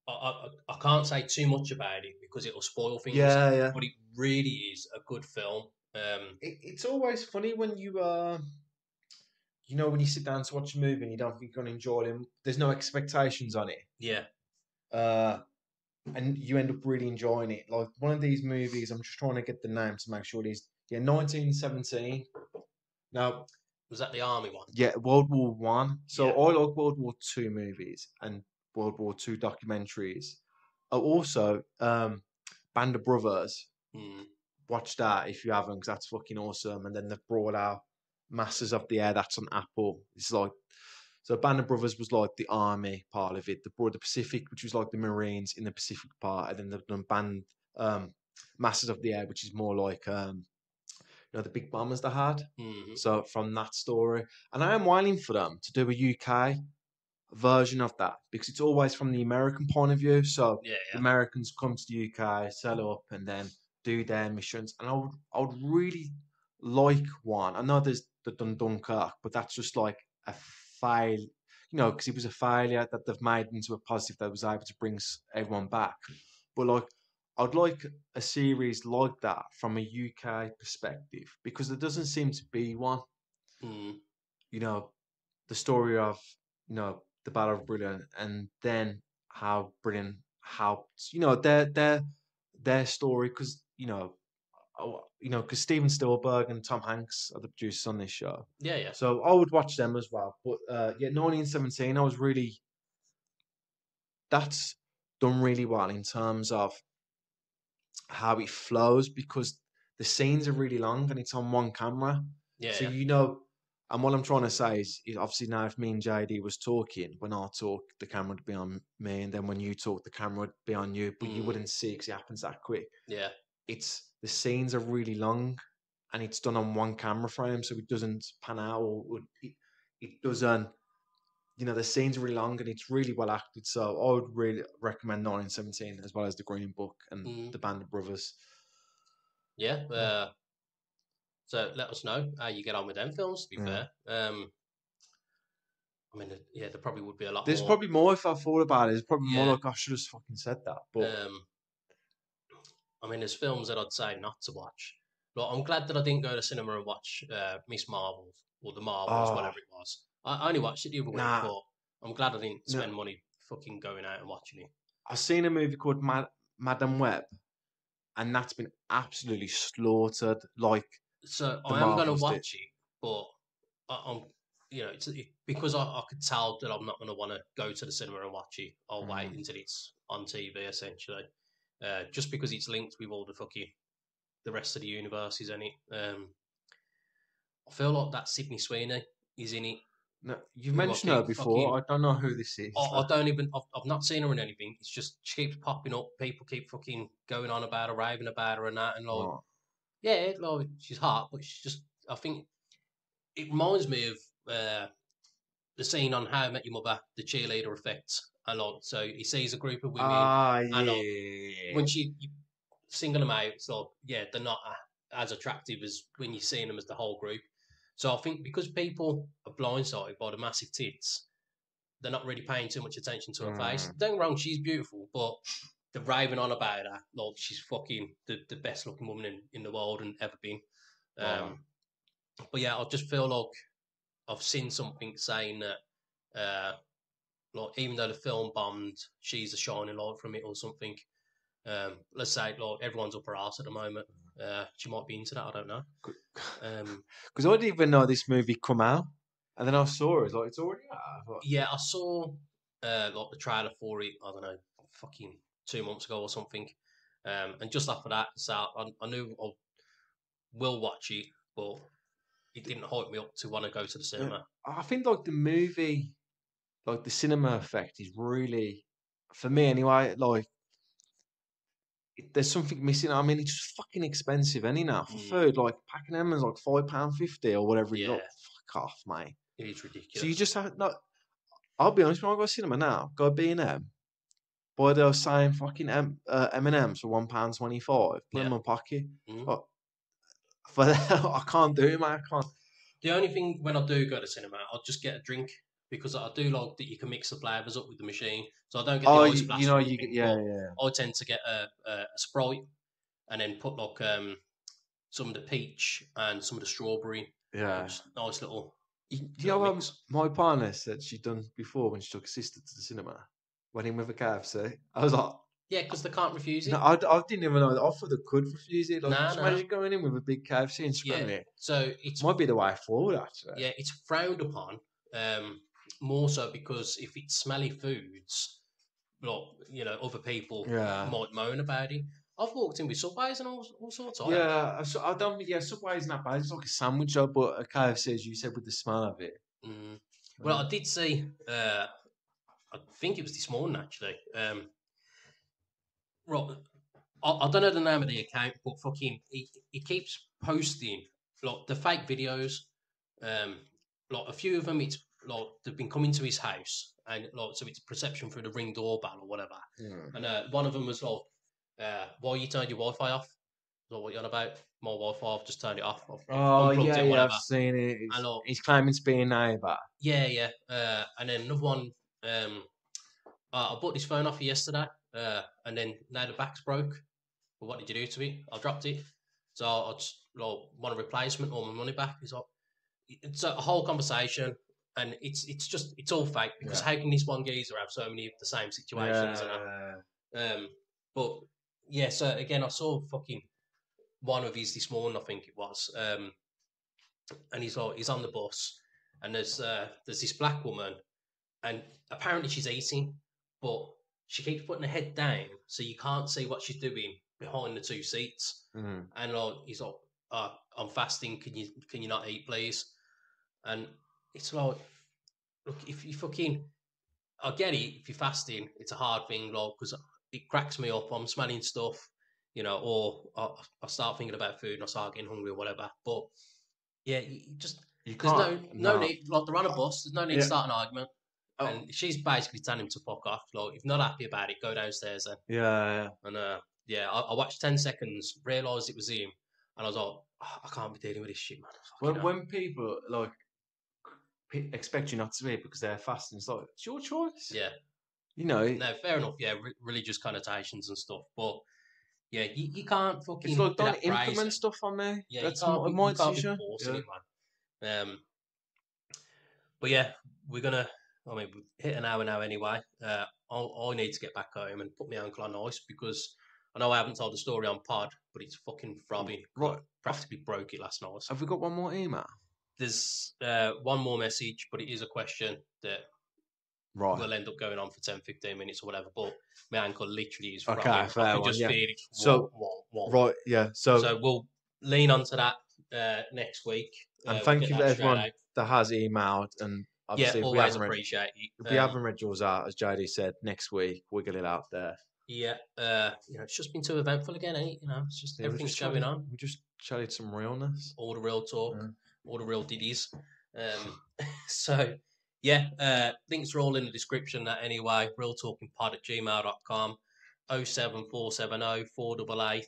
I can't say too much about it because it'll spoil things. Yeah. But it really is a good film. It's always funny when when you sit down to watch a movie and you don't think you're gonna enjoy it. There's no expectations on it. Yeah. And you end up really enjoying it. Like one of these movies, I'm just trying to get the name to make sure it is. Yeah, 1917. Now, was that the army one? Yeah, World War One. So I like World War Two movies and World War Two documentaries. Also, Band of Brothers. Watch that if you haven't, because that's fucking awesome. And then they've brought out Masters of the Air. That's on Apple. It's like so. Band of Brothers was like the army part of it. They brought the Pacific, which was like the Marines in the Pacific part, and then they've done Masters of the Air, which is more like the big bombers they had. So from that story, and I am waiting for them to do a UK version of that because it's always from the American point of view. So the Americans come to the UK, sell up, and then do their missions. And I would really like one. I know there's the Dunkirk, but that's just like a fail, because it was a failure that they've made into a positive that was able to bring everyone back. But like, I'd like a series like that from a UK perspective because there doesn't seem to be one. The story of the Battle of Britain and then how Britain helped their story because because Steven Spielberg and Tom Hanks are the producers on this show. Yeah. So I would watch them as well. But 1917, I was really that's done really well in terms of how it flows because the scenes are really long and it's on one camera. Yeah, So yeah. you know, and what I'm trying to say is obviously now if me and JD was talking, when I talk, the camera would be on me, and then when you talk, the camera would be on you, but you wouldn't see because it happens that quick. Yeah. It's the scenes are really long, and it's done on one camera frame, so it doesn't pan out or it doesn't. You know, the scenes are really long and it's really well acted. So I would really recommend 1917 as well as The Green Book and The Band of Brothers. Yeah. So let us know how you get on with them films. To be fair, I mean, yeah, there probably would be a lot There's more. probably more if I thought about it. There's probably more Yeah. like I should have fucking said that. But I mean, there's films that I'd say not to watch. But I'm glad that I didn't go to cinema and watch Miss Marvel or The Marvels, whatever it was. I only watched it the other week, but I'm glad I didn't spend money fucking going out and watching it. I've seen a movie called Madam Web, and that's been absolutely slaughtered. Like So the I am going to Marvels did. watch it, but I'm, you know, because I could tell that I'm not going to want to go to the cinema and watch it. I'll wait until it's on TV, essentially. Just because it's linked with all the rest of the universes in it. I feel like that Sydney Sweeney is in it. No, you've mentioned her before. I don't know who this is. I don't even. I've not seen her in anything. It's just she keeps popping up. People keep fucking going on about her, raving about her, and that, and like, yeah, like she's hot, but she's just. I think it reminds me of the scene on How I Met Your Mother, the cheerleader effect. And like, so he sees a group of women, and like, when you single them out, it's like, yeah, they're not as attractive as when you're seeing them as the whole group. So I think because people are blindsided by the massive tits, they're not really paying too much attention to her face. Don't get me wrong, she's beautiful, but they're raving on about her like she's fucking the best looking woman in the world and ever been. But yeah, I just feel like I've seen something saying that like even though the film bombed, she's a shining light from it or something. Let's say like everyone's up her ass at the moment. She might be into that. I don't know. Because I didn't even know this movie come out, and then I saw it. Like it's already out. Yeah, I saw like the trailer for it. I don't know, fucking 2 months ago or something. And just after that, so I knew I will watch it, but it didn't hype me up to want to go to the cinema. I think like the movie, like the cinema effect is really, for me anyway, like there's something missing. I mean, it's just fucking expensive, any now. For food, like packing them is like £5.50 or whatever. Yeah. You're like, fuck off, mate. It is ridiculous. So you just have no. I'll be honest, when I go to cinema now, go B&M, buy those same fucking M&Ms for £1.25. Put them in my pocket. But for that, I can't do it, mate. I can't. The only thing when I do go to cinema, I'll just get a drink because I do like that you can mix the flavors up with the machine. So I don't get the ice blast. I tend to get a Sprite and then put like some of the peach and some of the strawberry. Yeah, nice little. You know what my partner said she'd done before when she took her sister to the cinema? Went in with a KFC. I was like, yeah, because they can't refuse it. No, I didn't even know. I thought they could refuse it. Like, nah. Imagine going in with a big KFC and scrumming it. So it might be the way forward, actually. Yeah, it's frowned upon. More so because if it's smelly foods, like other people might moan about it. I've walked in with Subways and all sorts of I don't think Subway's not bad. It's like a sandwich job, but a KFC, as you said, with the smell of it. Well, I did see. I think it was this morning actually. Right, I don't know the name of the account, but fucking he keeps posting like the fake videos. Like a few of them, it's like they've been coming to his house, and like so it's perception through the Ring doorbell or whatever. And one of them was like, "Why you turned your Wi-Fi off?" So what you on about? My Wi-Fi, I've just turned it off. I've seen it. He's claiming to be a neighbour. Yeah. And then another one. I bought this phone off you yesterday, and then now the back's broke. Well, what did you do to it? I dropped it. So I just want a replacement or my money back. It's a whole conversation, and it's all fake because how can this one geezer have so many of the same situations? But yeah, so again, I saw fucking one of his this morning, I think it was, and he's on the bus, and there's this black woman, and apparently she's eating, but she keeps putting her head down, so you can't see what she's doing behind the two seats. Mm. And like, he's like, I'm fasting. Can you not eat, please? And it's like, look, if you fucking, I get it. If you're fasting, it's a hard thing, like, because it cracks me up. I'm smelling stuff, or I start thinking about food and I start getting hungry or whatever. But yeah, You there's can't. no need. Like, they're on a bus. There's no need to Yeah. start an argument. Oh. And she's basically telling him to fuck off. Like, if you're not happy about it, go downstairs then. Yeah. And I watched 10 seconds, realised it was him, and I was like, I can't be dealing with this shit, man. When people like expect you not to eat because they're fasting, it's like, it's your choice. Yeah. No, fair enough. Yeah, religious connotations and stuff, but yeah, you can't fucking. It's like, don't implement crazy stuff on me. Yeah, that's my decision. Forcing it, man. But yeah, we're gonna. I mean, we hit an hour now anyway. I need to get back home and put my ankle on ice because I know I haven't told the story on pod, but it's fucking throbbing. Right, I practically broke it last night. Have we got one more email? There's one more message, but it is a question that will end up going on for 10-15 minutes or whatever. But my ankle literally is throbbing. Okay, fair I can one, just yeah. feel it. So, right, yeah. So we'll lean onto that next week. And thank you to everyone that has emailed. And obviously, always appreciate it. If we haven't read yours out, as JD said, next week we'll get it out there. Yeah, it's just been too eventful again, ain't it? It's just everything's going on. We just chatted some realness, all the real talk, all the real diddies. So yeah, links are all in the description. That anyway, realtalkingpod@gmail.com, 07470 488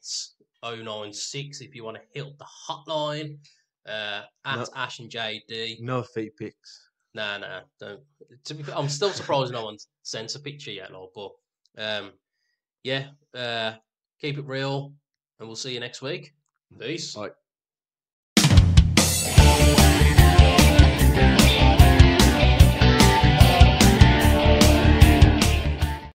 096 if you want to hit up the hotline. Ash and JD. No feet pics. Nah, don't. I'm still surprised no one sent a picture yet, Lord. But yeah, keep it real, and we'll see you next week. Peace. Bye.